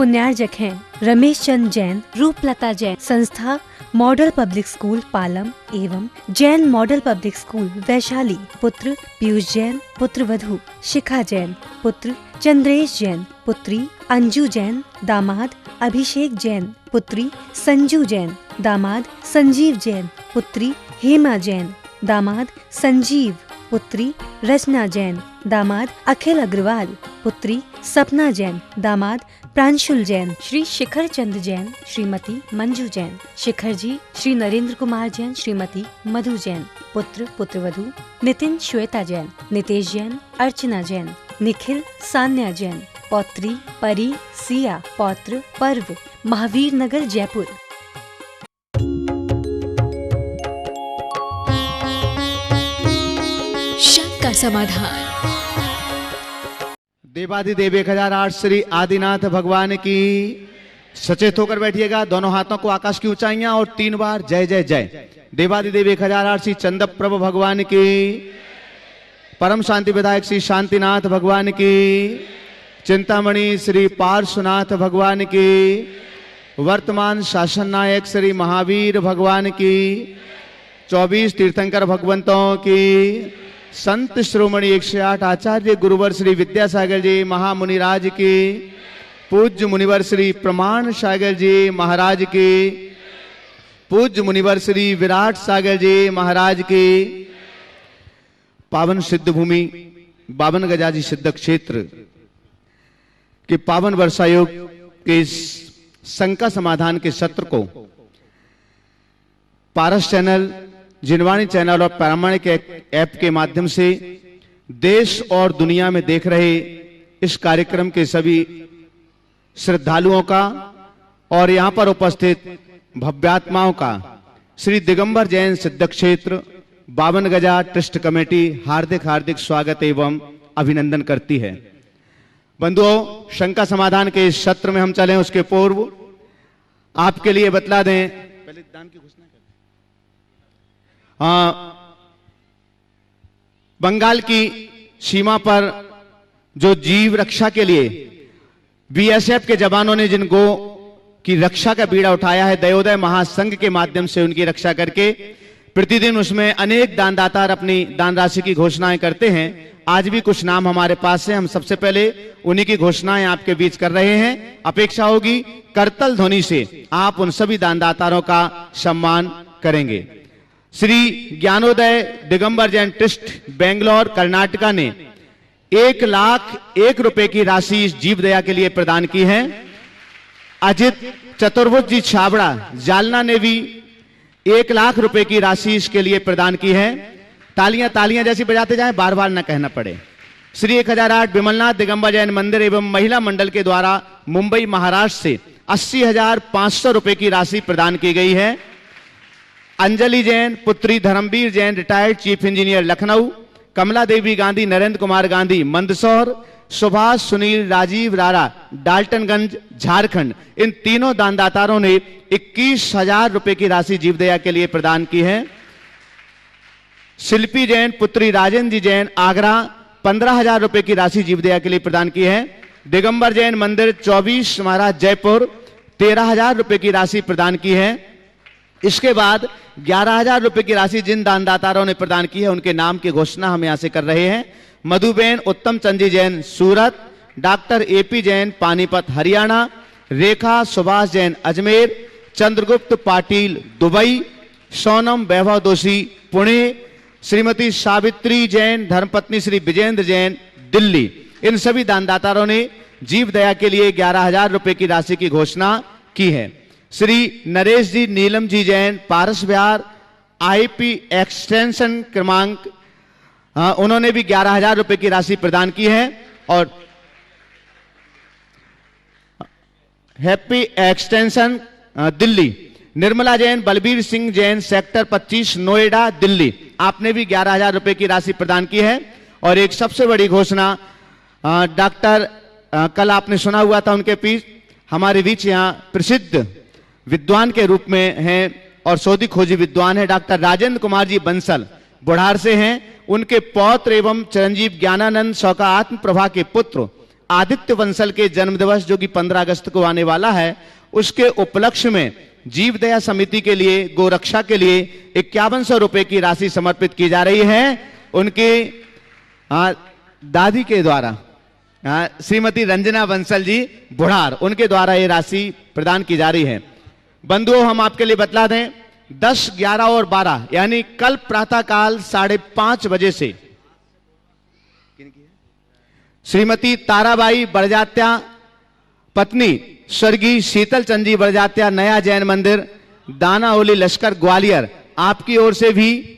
पुण्यार्जक हैं रमेश चंद जैन, रूपलता जैन। संस्था model public school Palam एवं Jain model public school Vaishali. पुत्र पीयूष जैन, पुत्र वधू शिखा जैन, पुत्र चंद्रेश जैन, पुत्री अंजू जैन, दामाद अभिषेक जैन, पुत्री संजू जैन, दामाद संजीव जैन, पुत्री हेमा जैन, दामाद संजीव, पुत्री रचना जैन, दामाद अखिल अग्रवाल, पुत्री सपना जैन, दामाद प्रांशुल जैन। श्री शिखर चंद जैन, श्रीमती मंजू जैन। शिखर जी श्री नरेंद्र कुमार जैन, श्रीमती मधु जैन। पुत्र पुत्रवधू नितिन श्वेता जैन, नितेश जैन, अर्चना जैन, निखिल सान्या जैन। पौत्री परी सिया, पौत्र पर्व महावीर नगर जयपुर। शंका समाधान। देवाधिदेव 1008 श्री आदिनाथ भगवान की। सचेत होकर बैठिएगा, दोनों हाथों को आकाश की ऊंचाइयां और 3 बार जय जय जय। देवाधिदेव 1008 श्री चंद्रप्रभ भगवान की। परम शांति विधायक श्री शांतिनाथ भगवान की। चिंतामणि श्री पार्श्वनाथ भगवान की। वर्तमान शासन नायक श्री महावीर भगवान की। 24 तीर्थंकर भगवंतों की। संत श्रोमणी 108 आचार्य गुरुवर श्री विद्यासागर जी महामुनिराज की। पूज्य मुनिवर श्री प्रमाण सागर जी महाराज की। पूज्य मुनिवर श्री विराट सागर जी महाराज की। पावन सिद्ध भूमि 52 गजाजी सिद्ध क्षेत्र के पावन वर्षायोग के इस शंका समाधान के सत्र को पारस चैनल, जिनवाणी चैनल और प्रामाणिक ऐप के माध्यम से देश और दुनिया में देख रहे इस कार्यक्रम के सभी श्रद्धालुओं का और यहां पर उपस्थित भव्यात्माओं का श्री दिगंबर जैन सिद्ध क्षेत्र 52 गजा ट्रस्ट कमेटी हार्दिक हार्दिक स्वागत एवं अभिनंदन करती है। बंधुओं, शंका समाधान के इस सत्र में हम चलें उसके पूर्व आपके लिए बतला दें, पहले दान की घोषणा बंगाल की सीमा पर जो जीव रक्षा के लिए बीएसएफ के जवानों ने जिन गो की रक्षा का बीड़ा उठाया है, दयोदय महासंघ के माध्यम से उनकी रक्षा करके प्रतिदिन उसमें अनेक दानदाता अपनी दान राशि की घोषणाएं करते हैं। आज भी कुछ नाम हमारे पास है, हम सबसे पहले उन्हीं की घोषणाएं आपके बीच कर रहे हैं। अपेक्षा होगी करतल ध्वनि से आप उन सभी दानदाताओं का सम्मान करेंगे। श्री ज्ञानोदय दिगंबर जैन ट्रस्ट बेंगलोर कर्नाटका ने 1,01,000 रुपए की राशि इस जीव दया के लिए प्रदान की है। अजित चतुर्भुज जी छाबड़ा जालना ने भी 1,00,000 रुपए की राशि इसके लिए प्रदान की है। तालियां तालियां जैसी बजाते जाएं, बार बार न कहना पड़े। श्री 1008 विमलनाथ दिगंबर जैन मंदिर एवं महिला मंडल के द्वारा मुंबई महाराष्ट्र से 80,500 रुपए की राशि प्रदान की गई है। अंजलि जैन पुत्री Dharmvir Jain retired chief engineer Lucknow. Kamla Devi Gandhi Narendra Kumar Gandhi Mandsaur. Subhash Sunil Rajiv रारा डाल्टनगंज झारखंड। इन तीनों दानदाताओं ने 21,000 रुपए की राशि जीवदया के लिए प्रदान की है। शिल्पी जैन पुत्री राजेंद्र जी जैन आगरा 15,000 रुपए की राशि जीवदया के लिए प्रदान की है। दिगंबर जैन मंदिर 24 महाराज जयपुर 13,000 रुपए की राशि प्रदान की है। इसके बाद 11,000 रुपए की राशि जिन दानदाताओं ने प्रदान की है उनके नाम की घोषणा हम यहां से कर रहे हैं। Madhuben Uttam Chand Jain Surat. Doctor AP Jain Panipat Haryana. Rekha Subhash Jain Ajmer. Chandragupta Patil Dubai. Sonam Vaibhav Doshi Pune. Shrimati Savitri Jain धर्मपत्नी श्री विजेंद्र जैन दिल्ली। इन सभी दानदाताओं ने जीव दया के लिए 11,000 रुपए की राशि की घोषणा की है। श्री नरेश जी नीलम जी जैन पारस विहार आईपी एक्सटेंशन क्रमांक, उन्होंने भी 11,000 रुपए की राशि प्रदान की है। और happy extension Delhi Nirmala Jain Balbir Singh Jain sector 25 Noida Delhi, आपने भी 11,000 रुपए की राशि प्रदान की है। और एक सबसे बड़ी घोषणा डॉक्टर कल आपने सुना हुआ था उनके बीच, हमारे बीच यहाँ प्रसिद्ध विद्वान के रूप में हैं और शोधी खोजी विद्वान है डॉक्टर राजेंद्र कुमार जी बंसल बुढ़ार से हैं। उनके पौत्र एवं चिरंजीव ज्ञानानंद सौका आत्म प्रभा के पुत्र आदित्य बंसल के जन्म दिवस जो कि 15 अगस्त को आने वाला है, उसके उपलक्ष्य में जीव दया समिति के लिए गोरक्षा के लिए 5100 रुपए की राशि समर्पित की जा रही है। उनके दादी के द्वारा श्रीमती रंजना बंसल जी बुढ़ार, उनके द्वारा ये राशि प्रदान की जा रही है। बंधुओं, हम आपके लिए बतला दें 10, 11 और 12 यानी कल प्रातःकाल 5:30 बजे से श्रीमती ताराबाई बड़जात्या पत्नी स्वर्गीय शीतल चंद जी बड़जात्या, नया जैन मंदिर, दानाओली, लश्कर, ग्वालियर, आपकी ओर से भी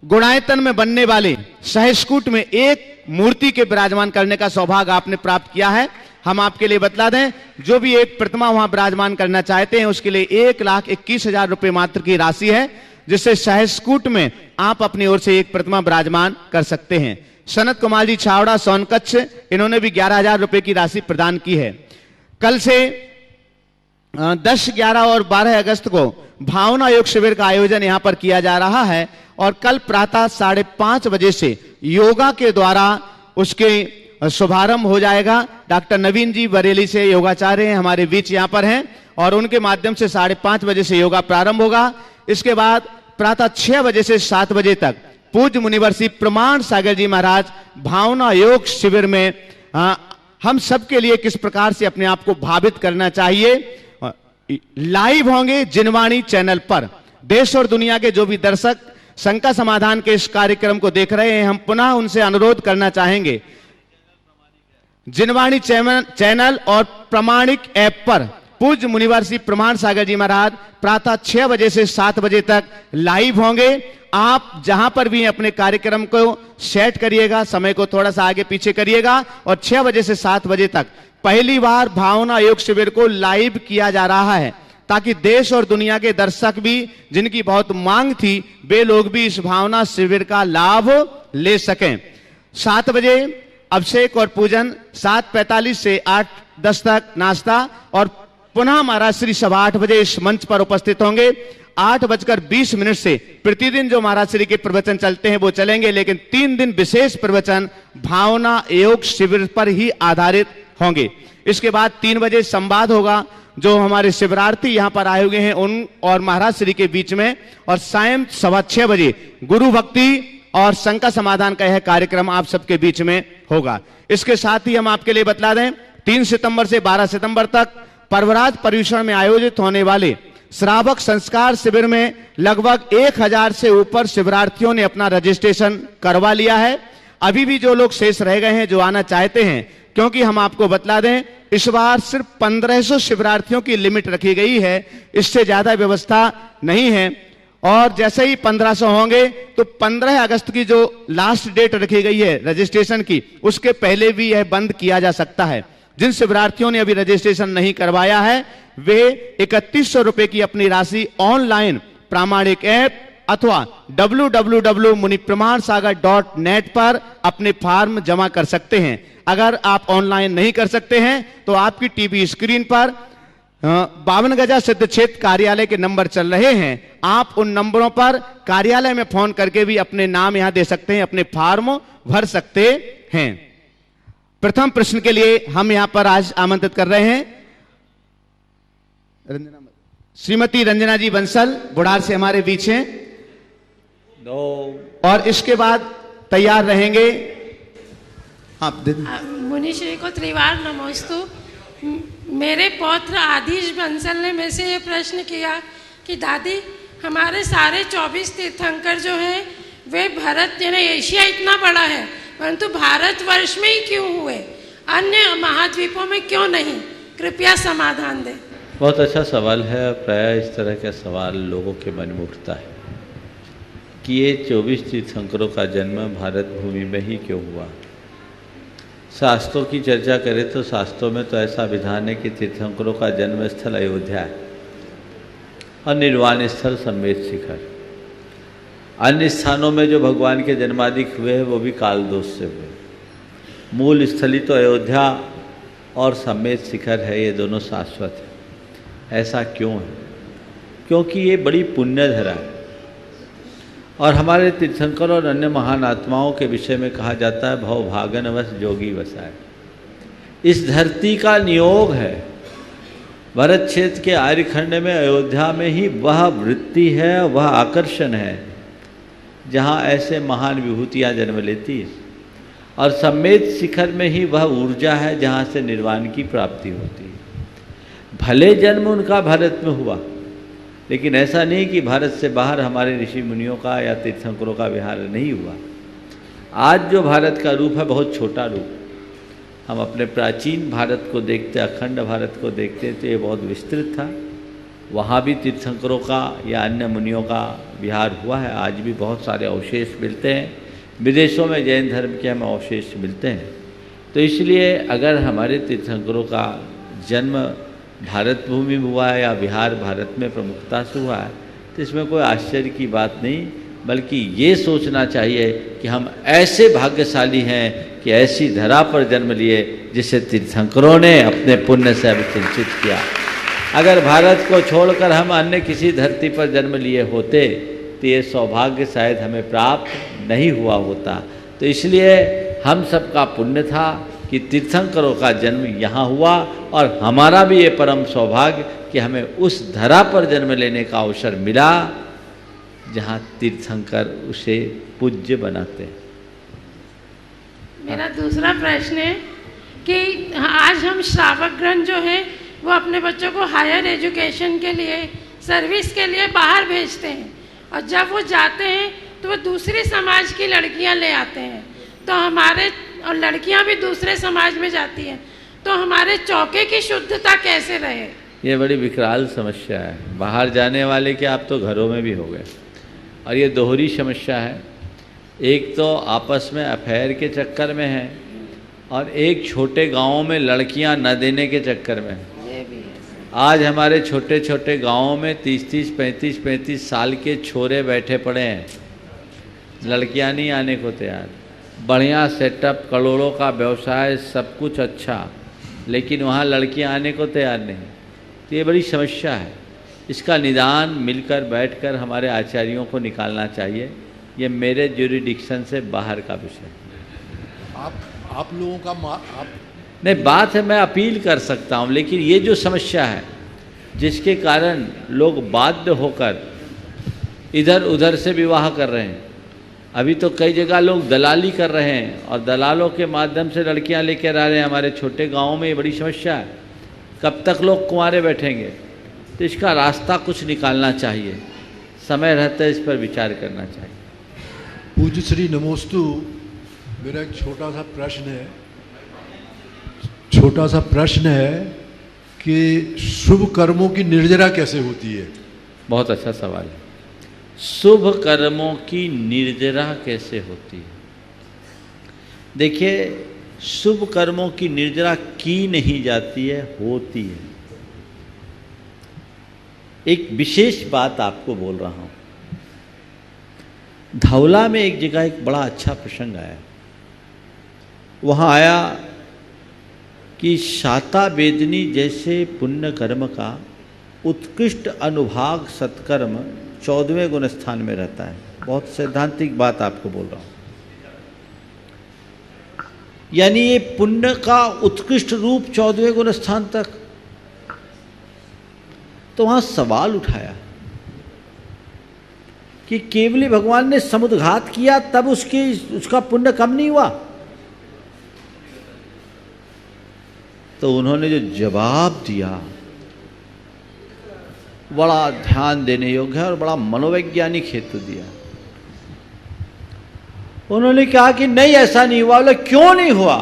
गुणायतन में बनने वाले सहस्कूट में एक मूर्ति के विराजमान करने का सौभाग्य आपने प्राप्त किया है। हम आपके लिए बतला दें, जो भी एक प्रतिमा वहां विराजमान करना चाहते हैं उसके लिए 1,21,000 रुपए मात्र की राशि है, जिससे सहस्कूट में आप अपनी ओर से एक प्रतिमा विराजमान कर सकते हैं। सनत कुमार जी छावड़ा सोनकच्छ, इन्होंने भी 11,000 रुपए की राशि प्रदान की है। कल से 10, 11 और 12 अगस्त को भावना योग शिविर का आयोजन यहां पर किया जा रहा है और कल प्रातः 5:30 बजे से योगा के द्वारा उसके शुभारंभ हो जाएगा। डॉक्टर नवीन जी बरेली से योगाचार्य हैं, हमारे बीच यहां पर हैं और उनके माध्यम से 5:30 बजे से योगा प्रारंभ होगा। इसके बाद प्रातः 6 बजे से 7 बजे तक पूज्य मुनिवर श्री प्रमाण सागर जी महाराज भावना योग शिविर में हम सबके लिए किस प्रकार से अपने आप को भावित करना चाहिए लाइव होंगे जिनवाणी चैनल पर। देश और दुनिया के जो भी दर्शक शंका समाधान के इस कार्यक्रम को देख रहे हैं, हम पुनः उनसे अनुरोध करना चाहेंगे, जिनवाणी चैनल और प्रमाणिक ऐप पर पूज्य मुनिवर श्री प्रमाण सागर जी महाराज प्रातः 6 बजे से 7 बजे तक लाइव होंगे। आप जहां पर भी अपने कार्यक्रम को सेट करिएगा, समय को थोड़ा सा आगे पीछे करिएगा और 6 बजे से 7 बजे तक पहली बार भावना योग शिविर को लाइव किया जा रहा है, ताकि देश और दुनिया के दर्शक भी, जिनकी बहुत मांग थी, वे लोग भी इस भावना शिविर का लाभ ले सकें। 7 बजे अभिषेक और पूजन, 7:45 से 8:10 तक नाश्ता और पुनः महाराज श्री सभा 8 बजे इस मंच पर उपस्थित होंगे। 8:20 से प्रतिदिन जो महाराज श्री के प्रवचन चलते हैं वो चलेंगे, लेकिन 3 दिन विशेष प्रवचन भावना योग शिविर पर ही आधारित होंगे। इसके बाद 3 बजे संवाद होगा, जो हमारे शिवरार्थी यहां पर आए हुए हैं उन और महाराज श्री के बीच में, और सायं 6:15 बजे गुरु भक्ति और शंका समाधान का यह कार्यक्रम आप सबके बीच में होगा। इसके साथ ही हम आपके लिए बतला दें 3 सितंबर से 12 सितंबर तक पर्वराज पर्यूषण में आयोजित होने वाले श्रावक संस्कार शिविर में लगभग 1000 से ऊपर शिवरार्थियों ने अपना रजिस्ट्रेशन करवा लिया है। अभी भी जो लोग शेष रह गए हैं, जो आना चाहते हैं, क्योंकि हम आपको बतला दें इस बार सिर्फ 1500 शिवरार्थियों की लिमिट रखी गई है, इससे ज्यादा व्यवस्था नहीं है। और जैसे ही 1500 होंगे तो 15 अगस्त की जो लास्ट डेट रखी गई है रजिस्ट्रेशन की, उसके पहले भी यह बंद किया जा सकता है। जिन शिवरार्थियों ने अभी रजिस्ट्रेशन नहीं करवाया है वे 3100 रुपए की अपनी राशि ऑनलाइन प्रामाणिक ऐप अथवा www.munipramansagar.net पर अपने फॉर्म जमा कर सकते हैं। अगर आप ऑनलाइन नहीं कर सकते हैं तो आपकी टीवी स्क्रीन पर 52 गजा सिद्ध क्षेत्र कार्यालय के नंबर चल रहे हैं, आप उन नंबरों पर कार्यालय में फोन करके भी अपने नाम यहां दे सकते हैं, अपने फॉर्म भर सकते हैं। प्रथम प्रश्न के लिए हम यहां पर आज आमंत्रित कर रहे हैं श्रीमती रंजना जी बंसल, बुढ़ार से हमारे बीच हैं, और इसके बाद तैयार रहेंगे आप मुनिश्री को त्रिवार नमोस्तु। मेरे पौत्र आदिश बंसल ने मेरे से ये प्रश्न किया कि दादी हमारे सारे 24 तीर्थंकर जो हैं वे भारत यानी एशिया इतना बड़ा है परंतु भारतवर्ष में ही क्यों हुए, अन्य महाद्वीपों में क्यों नहीं, कृपया समाधान दें। बहुत अच्छा सवाल है। प्रायः इस तरह का सवाल लोगों के मन में उठता है कि ये 24 तीर्थंकरों का जन्म भारत भूमि में ही क्यों हुआ। शास्त्रों की चर्चा करें तो शास्त्रों में तो ऐसा विधान है कि तीर्थंकरों का जन्म स्थल अयोध्या है और निर्वाण स्थल सम्मेद शिखर। अन्य स्थानों में जो भगवान के जन्मादि हुए हैं वो भी काल दोष से हुए। मूल स्थली तो अयोध्या और सम्मेद शिखर है, ये दोनों शाश्वत है। ऐसा क्यों है? क्योंकि ये बड़ी पुण्य धरा है। और हमारे तीर्थंकर और अन्य महान आत्माओं के विषय में कहा जाता है भव भागनवश जोगी वसाए। इस धरती का नियोग है, भरत क्षेत्र के आर्यखंड में अयोध्या में ही वह वृत्ति है, वह आकर्षण है जहाँ ऐसे महान विभूतियाँ जन्म लेती है, और सम्मेद शिखर में ही वह ऊर्जा है जहाँ से निर्वाण की प्राप्ति होती है। भले जन्म उनका भारत में हुआ, लेकिन ऐसा नहीं कि भारत से बाहर हमारे ऋषि मुनियों का या तीर्थंकरों का विहार नहीं हुआ। आज जो भारत का रूप है बहुत छोटा रूप। हम अपने प्राचीन भारत को देखते, अखंड भारत को देखते तो ये बहुत विस्तृत था। वहाँ भी तीर्थंकरों का या अन्य मुनियों का विहार हुआ है। आज भी बहुत सारे अवशेष मिलते हैं, विदेशों में जैन धर्म के हमें अवशेष मिलते हैं। तो इसलिए अगर हमारे तीर्थंकरों का जन्म भारत भूमि में हुआ है या विहार भारत में प्रमुखता से हुआ है तो इसमें कोई आश्चर्य की बात नहीं, बल्कि ये सोचना चाहिए कि हम ऐसे भाग्यशाली हैं कि ऐसी धरा पर जन्म लिए जिसे तीर्थंकरों ने अपने पुण्य से अभिसिंचित किया। अगर भारत को छोड़कर हम अन्य किसी धरती पर जन्म लिए होते तो ये सौभाग्य शायद हमें प्राप्त नहीं हुआ होता। तो इसलिए हम सबका पुण्य था कि तीर्थंकरों का जन्म यहाँ हुआ, और हमारा भी ये परम सौभाग्य कि हमें उस धरा पर जन्म लेने का अवसर मिला जहाँ तीर्थंकर उसे पूज्य बनाते हैं। मेरा दूसरा प्रश्न है कि आज हम श्रावकगण जो है वो अपने बच्चों को हायर एजुकेशन के लिए, सर्विस के लिए बाहर भेजते हैं, और जब वो जाते हैं तो वो दूसरी समाज की लड़कियां ले आते हैं, तो हमारे, और लड़कियां भी दूसरे समाज में जाती हैं, तो हमारे चौके की शुद्धता कैसे रहे? ये बड़ी विकराल समस्या है। बाहर जाने वाले के आप तो घरों में भी हो गए, और ये दोहरी समस्या है। एक तो आपस में अफेयर के चक्कर में है, और एक छोटे गांवों में लड़कियां न देने के चक्कर में है। आज हमारे छोटे छोटे गांवों में 30-30, 35-35 साल के छोरे बैठे पड़े हैं, लड़कियां नहीं आने को तैयार। बढ़िया सेटअप, करोड़ों का व्यवसाय, सब कुछ अच्छा, लेकिन वहाँ लड़कियां आने को तैयार नहीं। तो ये बड़ी समस्या है। इसका निदान मिलकर बैठकर हमारे आचार्यों को निकालना चाहिए। ये मेरे ज्यूरिडिक्शन से बाहर का विषय। आप लोगों का नहीं, बात है मैं अपील कर सकता हूँ, लेकिन ये जो समस्या है जिसके कारण लोग बाध्य होकर इधर उधर से विवाह कर रहे हैं। अभी तो कई जगह लोग दलाली कर रहे हैं, और दलालों के माध्यम से लड़कियां लेकर आ रहे हैं। हमारे छोटे गाँव में ये बड़ी समस्या है। कब तक लोग कुंवारे बैठेंगे? तो इसका रास्ता कुछ निकालना चाहिए, समय रहते इस पर विचार करना चाहिए। पूज्य श्री नमोस्तु, मेरा एक छोटा सा प्रश्न है कि शुभ कर्मों की निर्जरा कैसे होती है? बहुत अच्छा सवाल है। शुभ कर्मों की निर्जरा कैसे होती है? देखिए, शुभ कर्मों की निर्जरा की नहीं जाती है, होती है। एक विशेष बात आपको बोल रहा हूं। धौला में एक जगह एक बड़ा अच्छा प्रसंग आया। वहां आया कि शाता वेदनी जैसे पुण्य कर्म का उत्कृष्ट अनुभाग सत्कर्म 14वें गुण स्थान में रहता है। बहुत सैद्धांतिक बात आपको बोल रहा हूं। यानी ये पुण्य का उत्कृष्ट रूप 14वें गुण स्थान तक। तो वहां सवाल उठाया कि केवली भगवान ने समुद्घात किया तब उसका पुण्य कम नहीं हुआ? तो उन्होंने जो जवाब दिया बड़ा ध्यान देने योग्य है और बड़ा मनोवैज्ञानिक हेतु दिया। उन्होंने कहा कि नहीं, ऐसा नहीं हुआ। बोले क्यों नहीं हुआ?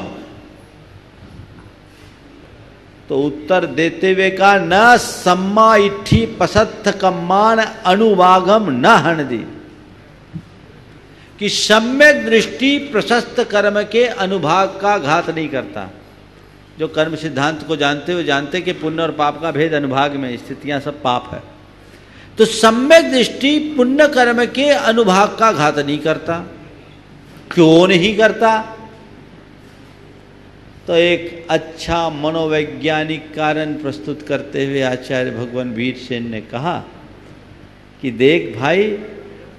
तो उत्तर देते हुए कहा, न सम्मा इट्ठी पसत्थ कम्मान अनुवागम न हणदी, कि सम्यक दृष्टि प्रशस्त कर्म के अनुभाग का घात नहीं करता। जो कर्म सिद्धांत को जानते हुए जानते कि पुण्य और पाप का भेद अनुभाग में, स्थितियां सब पाप है। तो सम्यक दृष्टि पुण्य कर्म के अनुभाग का घात नहीं करता। क्यों नहीं करता? तो एक अच्छा मनोवैज्ञानिक कारण प्रस्तुत करते हुए आचार्य भगवान वीरसेन ने कहा कि देख भाई,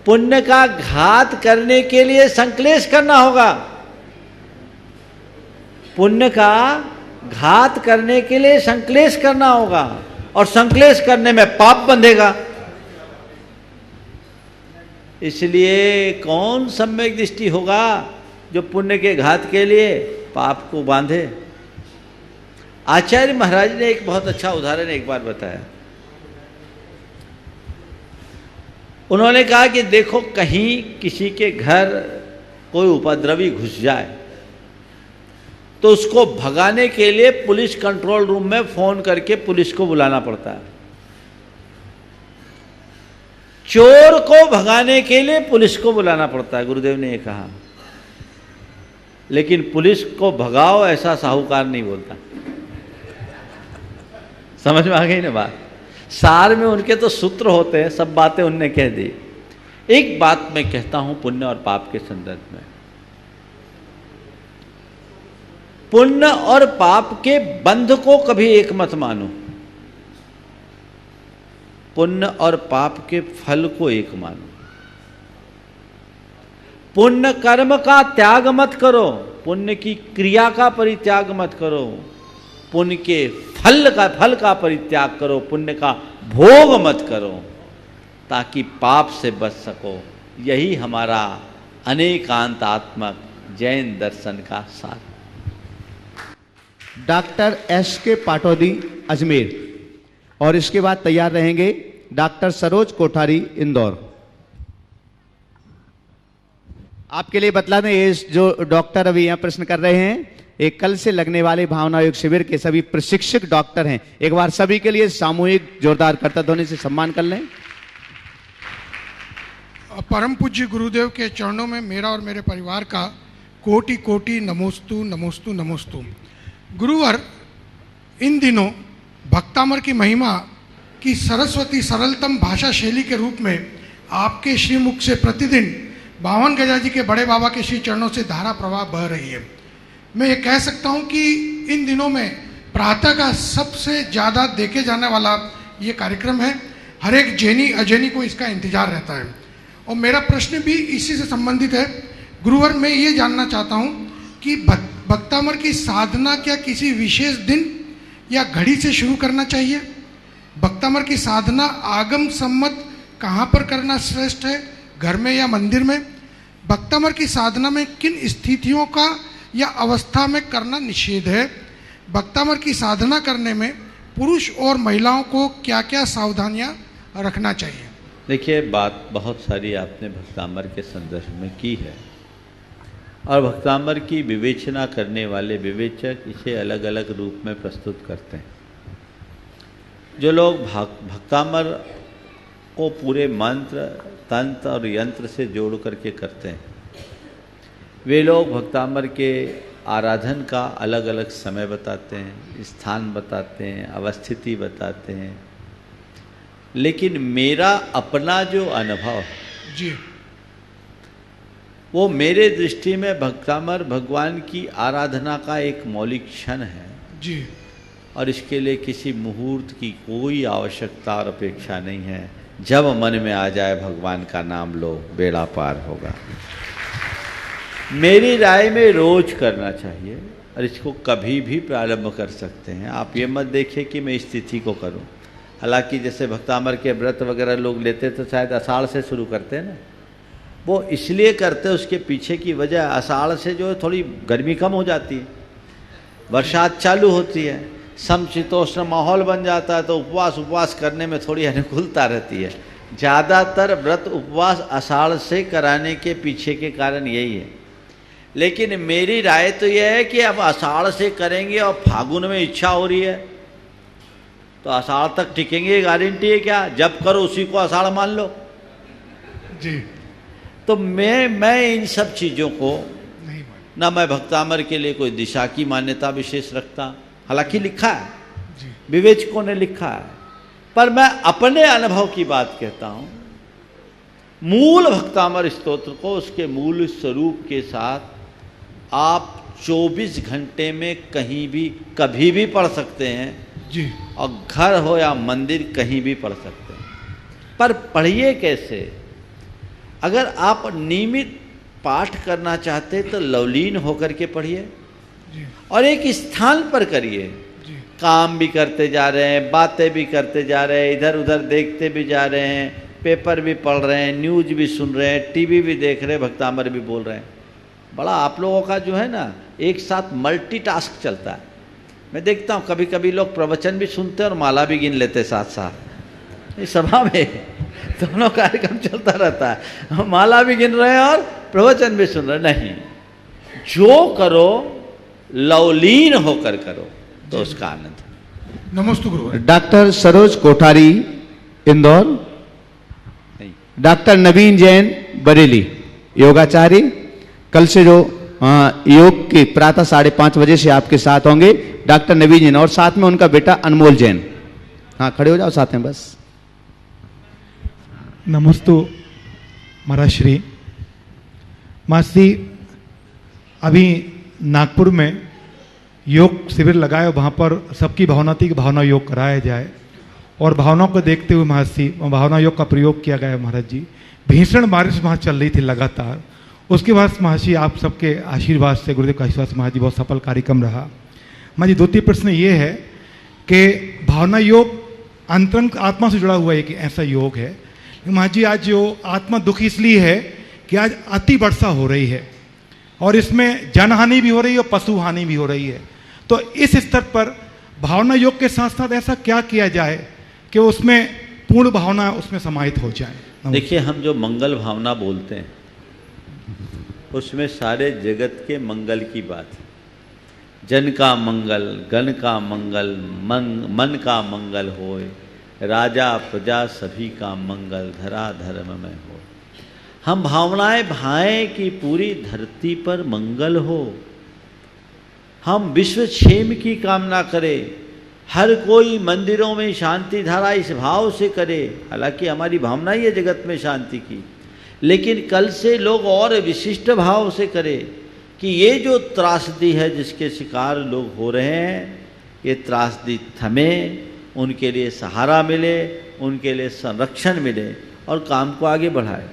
पुण्य का घात करने के लिए संक्लेश करना होगा। पुण्य का घात करने के लिए संक्लेश करना होगा, और संक्लेश करने में पाप बंधेगा। इसलिए कौन सम्यक दृष्टि होगा जो पुण्य के घात के लिए पाप को बांधे। आचार्य महाराज ने एक बहुत अच्छा उदाहरण एक बार बताया। उन्होंने कहा कि देखो, कहीं किसी के घर कोई उपद्रवी घुस जाए तो उसको भगाने के लिए पुलिस कंट्रोल रूम में फोन करके पुलिस को बुलाना पड़ता है। चोर को भगाने के लिए पुलिस को बुलाना पड़ता है, गुरुदेव ने ये कहा। लेकिन पुलिस को भगाओ ऐसा साहूकार नहीं बोलता। समझ में आ गई ना बात? सार में उनके तो सूत्र होते हैं, सब बातें उनने कह दी। एक बात मैं कहता हूं पुण्य और पाप के संदर्भ में, पुण्य और पाप के बंध को कभी एक मत मानो, पुण्य और पाप के फल को एक मानो। पुण्य कर्म का त्याग मत करो, पुण्य की क्रिया का परित्याग मत करो, पुण्य के फल का परित्याग करो, पुण्य का भोग मत करो, ताकि पाप से बच सको। यही हमारा अनेकांतात्मक जैन दर्शन का सार। Doctor S.K. पाटौदी अजमेर, और इसके बाद तैयार रहेंगे डॉक्टर सरोज कोठारी इंदौर। आपके लिए बतला दें, ये जो डॉक्टर अभी यहाँ प्रश्न कर रहे हैं, एक कल से लगने वाले भावना योग शिविर के सभी प्रशिक्षक डॉक्टर हैं। एक बार सभी के लिए सामूहिक जोरदार करतल ध्वनि से सम्मान कर लें। परम पूज्य गुरुदेव के चरणों में मेरा और मेरे परिवार का कोटि कोटि नमोस्तु नमोस्तु नमोस्तु। गुरुवर, इन दिनों भक्तामर की महिमा की सरस्वती सरलतम भाषा शैली के रूप में आपके श्रीमुख से प्रतिदिन 52 गजा जी के बड़े बाबा के श्री चरणों से धारा प्रवाह बह रही है। मैं ये कह सकता हूँ कि इन दिनों में प्रातः का सबसे ज़्यादा देखे जाने वाला ये कार्यक्रम है। हर एक जैनी अजैनी को इसका इंतजार रहता है, और मेरा प्रश्न भी इसी से संबंधित है। गुरुवर, मैं ये जानना चाहता हूँ कि भक्तामर की साधना क्या किसी विशेष दिन या घड़ी से शुरू करना चाहिए? भक्तामर की साधना आगम सम्मत कहाँ पर करना श्रेष्ठ है, घर में या मंदिर में? भक्तामर की साधना में किन स्थितियों का या अवस्था में करना निषेध है? भक्तामर की साधना करने में पुरुष और महिलाओं को क्या क्या सावधानियां रखना चाहिए? देखिए, बात बहुत सारी आपने भक्तामर के संदर्भ में की है, और भक्तामर की विवेचना करने वाले विवेचक इसे अलग अलग रूप में प्रस्तुत करते हैं। जो लोग भक्तामर को पूरे मंत्र, तंत्र और यंत्र से जोड़ करके करते हैं, वे लोग भक्तामर के आराधन का अलग अलग समय बताते हैं, स्थान बताते हैं, अवस्थिति बताते हैं। लेकिन मेरा अपना जो अनुभव है जी, वो मेरे दृष्टि में भक्तामर भगवान की आराधना का एक मौलिक क्षण है जी, और इसके लिए किसी मुहूर्त की कोई आवश्यकता और अपेक्षा नहीं है। जब मन में आ जाए भगवान का नाम लो, बेड़ा पार होगा। मेरी राय में रोज करना चाहिए, और इसको कभी भी प्रारंभ कर सकते हैं। आप ये मत देखिए कि मैं इस तिथि को करूं। हालांकि जैसे भक्तामर के व्रत वगैरह लोग लेते तो शायद आषाढ़ से शुरू करते हैं ना, वो इसलिए करते, उसके पीछे की वजह आषाढ़ से जो है थोड़ी गर्मी कम हो जाती है, बरसात चालू होती है, समशीतोष्ण माहौल बन जाता है, तो उपवास करने में थोड़ी अनुकूलता रहती है। ज़्यादातर व्रत उपवास आषाढ़ से कराने के पीछे के कारण यही है। लेकिन मेरी राय तो यह है कि अब आषाढ़ से करेंगे और फागुन में इच्छा हो रही है तो आषाढ़ तक टिकेंगे, गारंटी है क्या? जब करो उसी को आषाढ़ मान लो जी। तो मैं इन सब चीज़ों को नहीं ना मैं भक्तामर के लिए कोई दिशा की मान्यता विशेष रखता, हालांकि लिखा है जी, विवेचकों ने लिखा है, पर मैं अपने अनुभव की बात कहता हूँ। मूल भक्तामर स्तोत्र को उसके मूल स्वरूप के साथ आप 24 घंटे में कहीं भी कभी भी पढ़ सकते हैं जी, और घर हो या मंदिर कहीं भी पढ़ सकते हैं। पर पढ़िए कैसे? अगर आप नियमित पाठ करना चाहते तो लवलीन होकर के पढ़िए और एक स्थान पर करिए। काम भी करते जा रहे हैं, बातें भी करते जा रहे हैं, इधर उधर देखते भी जा रहे हैं, पेपर भी पढ़ रहे हैं, न्यूज़ भी सुन रहे हैं, टीवी भी देख रहे हैं, भक्तामर भी बोल रहे हैं। बड़ा आप लोगों का जो है ना एक साथ मल्टीटास्क चलता है। मैं देखता हूँ कभी कभी लोग प्रवचन भी सुनते हैं और माला भी गिन लेते साथ साथ। इस सभा में दोनों कार्यक्रम चलता रहता है, माला भी गिन रहे हैं और प्रवचन भी सुन रहे। नहीं, जो करो लवलीन होकर करो तो उसका आनंद। नमस्ते गुरु। डॉक्टर सरोज कोठारी इंदौर, डॉक्टर नवीन जैन बरेली योगाचार्य, कल से जो योग के प्रातः 5:30 बजे से आपके साथ होंगे डॉक्टर नवीन जैन और साथ में उनका बेटा अनमोल जैन। हाँ, खड़े हो जाओ साथ में बस। नमस्तु महाराज श्री। मासी, अभी नागपुर में योग शिविर लगाए, वहाँ पर सबकी भावना थी कि भावना योग कराया जाए और भावनाओं को देखते हुए महर्षि भावना योग का प्रयोग किया गया। महाराज जी, भीषण बारिश वहाँ चल रही थी लगातार। उसके बाद महर्षि आप सबके आशीर्वाद से, गुरुदेव का आशीर्वाद से महाराज जी बहुत सफल कार्यक्रम रहा। महाराज जी, द्वितीय प्रश्न ये है कि भावना योग अंतरंग आत्मा से जुड़ा हुआ एक ऐसा योग है। महाराज जी, आज जो आत्मा दुखी इसलिए है कि आज अति वर्षा हो रही है और इसमें जनहानि भी हो रही है और पशु हानि भी हो रही है। तो इस स्तर पर भावना योग के साथ साथ ऐसा क्या किया जाए कि उसमें पूर्ण भावना उसमें समाहित हो जाए? देखिए, हम जो मंगल भावना बोलते हैं उसमें सारे जगत के मंगल की बात है। जन का मंगल, गण का मंगल, मन का मंगल होए, राजा प्रजा सभी का मंगल धरा धर्म में हो। हम भावनाएं भाएं कि पूरी धरती पर मंगल हो, हम विश्व क्षेम की कामना करें, हर कोई मंदिरों में शांति धारा इस भाव से करे। हालांकि हमारी भावना ही है जगत में शांति की, लेकिन कल से लोग और विशिष्ट भाव से करें कि ये जो त्रासदी है जिसके शिकार लोग हो रहे हैं, ये त्रासदी थमे, उनके लिए सहारा मिले, उनके लिए संरक्षण मिले और काम को आगे बढ़ाए।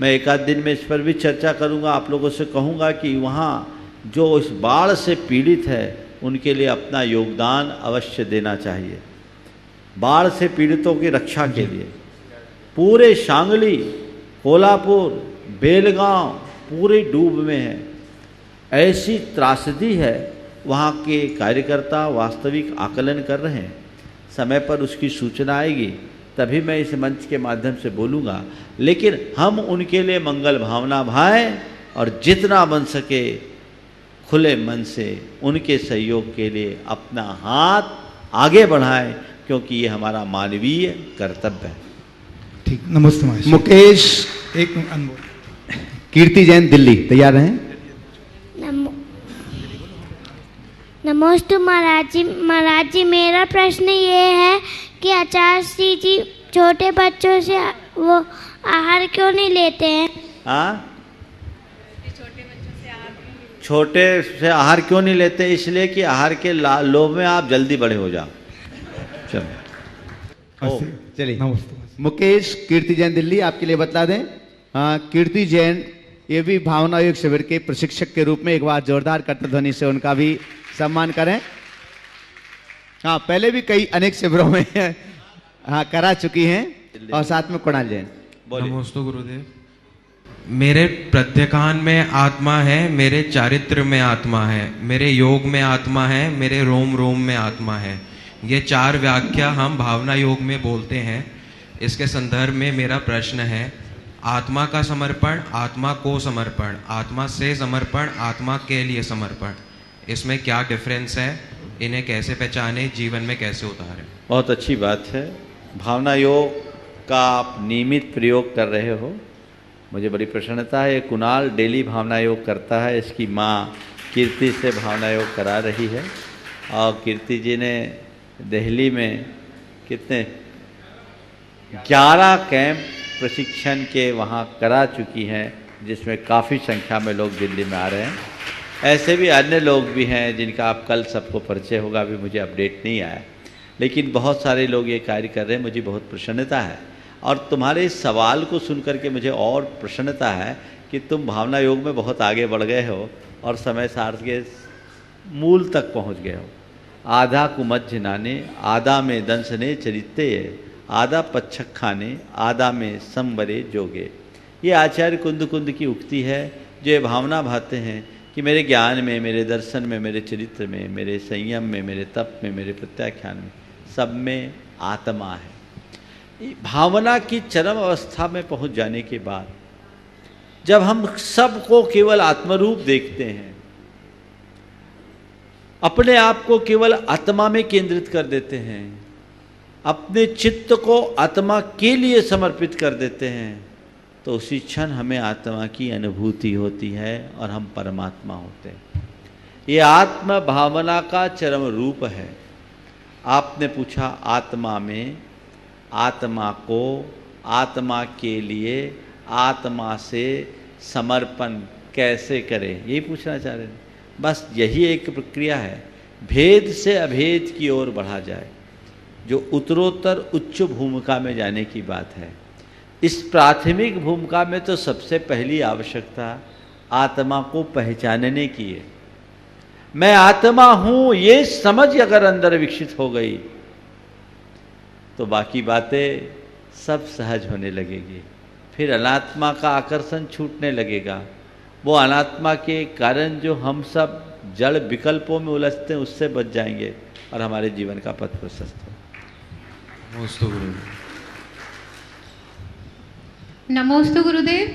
मैं एक आध दिन में इस पर भी चर्चा करूंगा, आप लोगों से कहूंगा कि वहाँ जो इस बाढ़ से पीड़ित है उनके लिए अपना योगदान अवश्य देना चाहिए। बाढ़ से पीड़ितों की रक्षा के लिए पूरे सांगली, कोल्हापुर, बेलगांव पूरे डूब में है। ऐसी त्रासदी है, वहाँ के कार्यकर्ता वास्तविक आकलन कर रहे हैं। समय पर उसकी सूचना आएगी तभी मैं इस मंच के माध्यम से बोलूँगा। लेकिन हम उनके लिए मंगल भावना भाएं और जितना बन सके खुले मन से उनके सहयोग के लिए अपना हाथ आगे बढ़ाएं, क्योंकि ये हमारा मानवीय कर्तव्य है। ठीक, नमस्ते महाराज। मुकेश एक अनमोल। कीर्ति जैन दिल्ली, तैयार हैं? नमस्ते महाराज जी। महाराज जी, मेरा प्रश्न ये है कि आचार्य जी छोटे बच्चों से वो आहार क्यों नहीं लेते हैं? हाँ, छोटे से आहार क्यों नहीं लेते? इसलिए कि आहार के लोभ में आप जल्दी बड़े हो जाओ। चलो चलिए, नमस्ते। मुकेश कीर्ति जैन दिल्ली, आपके लिए बता दें, कीर्ति जैन ये भी भावना योग शिविर के प्रशिक्षक के रूप में एक बार जोरदार कर्तध्वनि से उनका भी सम्मान करें। हाँ, पहले भी कई अनेक शिविरों में हाँ करा चुकी हैं। और साथ में कुणाल जैन। नमस्ते गुरुदेव। मेरे प्रत्येकान में आत्मा है, मेरे चारित्र में आत्मा है, मेरे योग में आत्मा है, मेरे रोम रोम में आत्मा है। ये चार व्याख्या हम भावना योग में बोलते हैं। इसके संदर्भ में मेरा प्रश्न है, आत्मा का समर्पण, आत्मा को समर्पण, आत्मा से समर्पण, आत्मा के लिए समर्पण, इसमें क्या डिफरेंस है? इन्हें कैसे पहचाने, जीवन में कैसे उतारें? बहुत अच्छी बात है। भावना योग का आप नियमित प्रयोग कर रहे हो, मुझे बड़ी प्रसन्नता है। कुणाल डेली भावना योग करता है, इसकी माँ कीर्ति से भावना योग करा रही है। और कीर्ति जी ने दिल्ली में कितने 11 कैंप प्रशिक्षण के वहाँ करा चुकी हैं, जिसमें काफ़ी संख्या में लोग दिल्ली में आ रहे हैं। ऐसे भी अन्य लोग भी हैं जिनका आप कल सबको परिचय होगा, अभी मुझे अपडेट नहीं आया, लेकिन बहुत सारे लोग ये कार्य कर रहे हैं, मुझे बहुत प्रसन्नता है। और तुम्हारे इस सवाल को सुनकर के मुझे और प्रसन्नता है कि तुम भावना योग में बहुत आगे बढ़ गए हो और समय सार्थ के मूल तक पहुंच गए हो। आधा कुमज्ज नाने आधा में दंसने चरित्ते आधा पच्छक खाने आधा में संवरे जोगे। ये आचार्य कुंद कुंद की उक्ति है जो ये भावना भाते हैं कि मेरे ज्ञान में, मेरे दर्शन में, मेरे चरित्र में, मेरे संयम में, मेरे तप में, मेरे प्रत्याख्यान में, सब में आत्मा है। भावना की चरम अवस्था में पहुंच जाने के बाद जब हम सबको केवल आत्मरूप देखते हैं, अपने आप को केवल आत्मा में केंद्रित कर देते हैं, अपने चित्त को आत्मा के लिए समर्पित कर देते हैं, तो उसी क्षण हमें आत्मा की अनुभूति होती है और हम परमात्मा होते हैं। ये आत्म भावना का चरम रूप है। आपने पूछा आत्मा में, आत्मा को आत्मा के लिए आत्मा से समर्पण कैसे करें, यही पूछना चाह रहे हैं। बस यही एक प्रक्रिया है, भेद से अभेद की ओर बढ़ा जाए, जो उत्तरोत्तर उच्च भूमिका में जाने की बात है। इस प्राथमिक भूमिका में तो सबसे पहली आवश्यकता आत्मा को पहचानने की है। मैं आत्मा हूं ये समझ अगर अंदर विकसित हो गई तो बाकी बातें सब सहज होने लगेगी। फिर अनात्मा का आकर्षण छूटने लगेगा। वो अनात्मा के कारण जो हम सब जड़ विकल्पों में उलझते हैं उससे बच जाएंगे और हमारे जीवन का पथ प्रशस्त हो। नमोस्तु गुरुदेव। नमोस्तु गुरुदेव।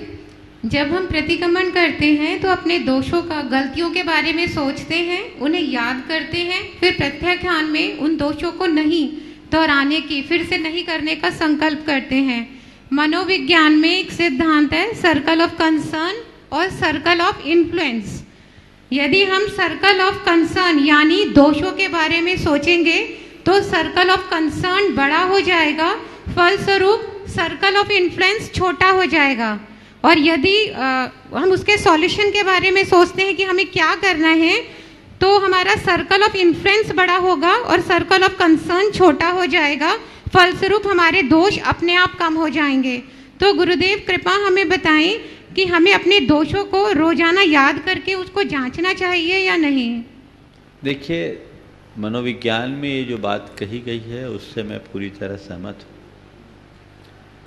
जब हम प्रतिक्रमण करते हैं तो अपने दोषों का, गलतियों के बारे में सोचते हैं, उन्हें याद करते हैं, फिर प्रत्याख्यान में उन दोषों को नहीं दोहराने की, फिर से नहीं करने का संकल्प करते हैं। मनोविज्ञान में एक सिद्धांत है सर्कल ऑफ कंसर्न और सर्कल ऑफ इन्फ्लुएंस। यदि हम सर्कल ऑफ कंसर्न यानी दोषों के बारे में सोचेंगे तो सर्कल ऑफ कंसर्न बड़ा हो जाएगा, फलस्वरूप सर्कल ऑफ इन्फ्लुएंस छोटा हो जाएगा। और यदि हम उसके सॉल्यूशन के बारे में सोचते हैं कि हमें क्या करना है, तो हमारा सर्कल ऑफ इन्फ्लुएंस बड़ा होगा और सर्कल ऑफ कंसर्न छोटा हो जाएगा, फलस्वरूप हमारे दोष अपने आप कम हो जाएंगे। तो गुरुदेव कृपा हमें बताएं कि हमें अपने दोषों को रोजाना याद करके उसको जांचना चाहिए या नहीं। देखिए, मनोविज्ञान में ये जो बात कही गई है उससे मैं पूरी तरह सहमत हूँ,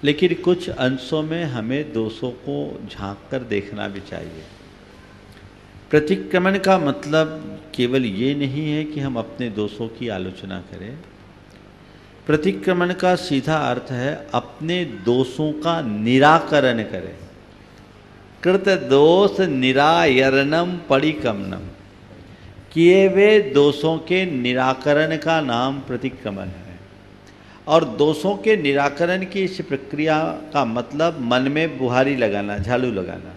लेकिन कुछ अंशों में हमें दोषों को झांक कर देखना भी चाहिए। प्रतिक्रमण का मतलब केवल ये नहीं है कि हम अपने दोषों की आलोचना करें। प्रतिक्रमण का सीधा अर्थ है अपने दोषों का निराकरण करें। कृत दोष निरायरणम परिक्रमणम, किए हुए दोषों के निराकरण का नाम प्रतिक्रमण है। और दोषों के निराकरण की इस प्रक्रिया का मतलब मन में बुहारी लगाना, झाड़ू लगाना।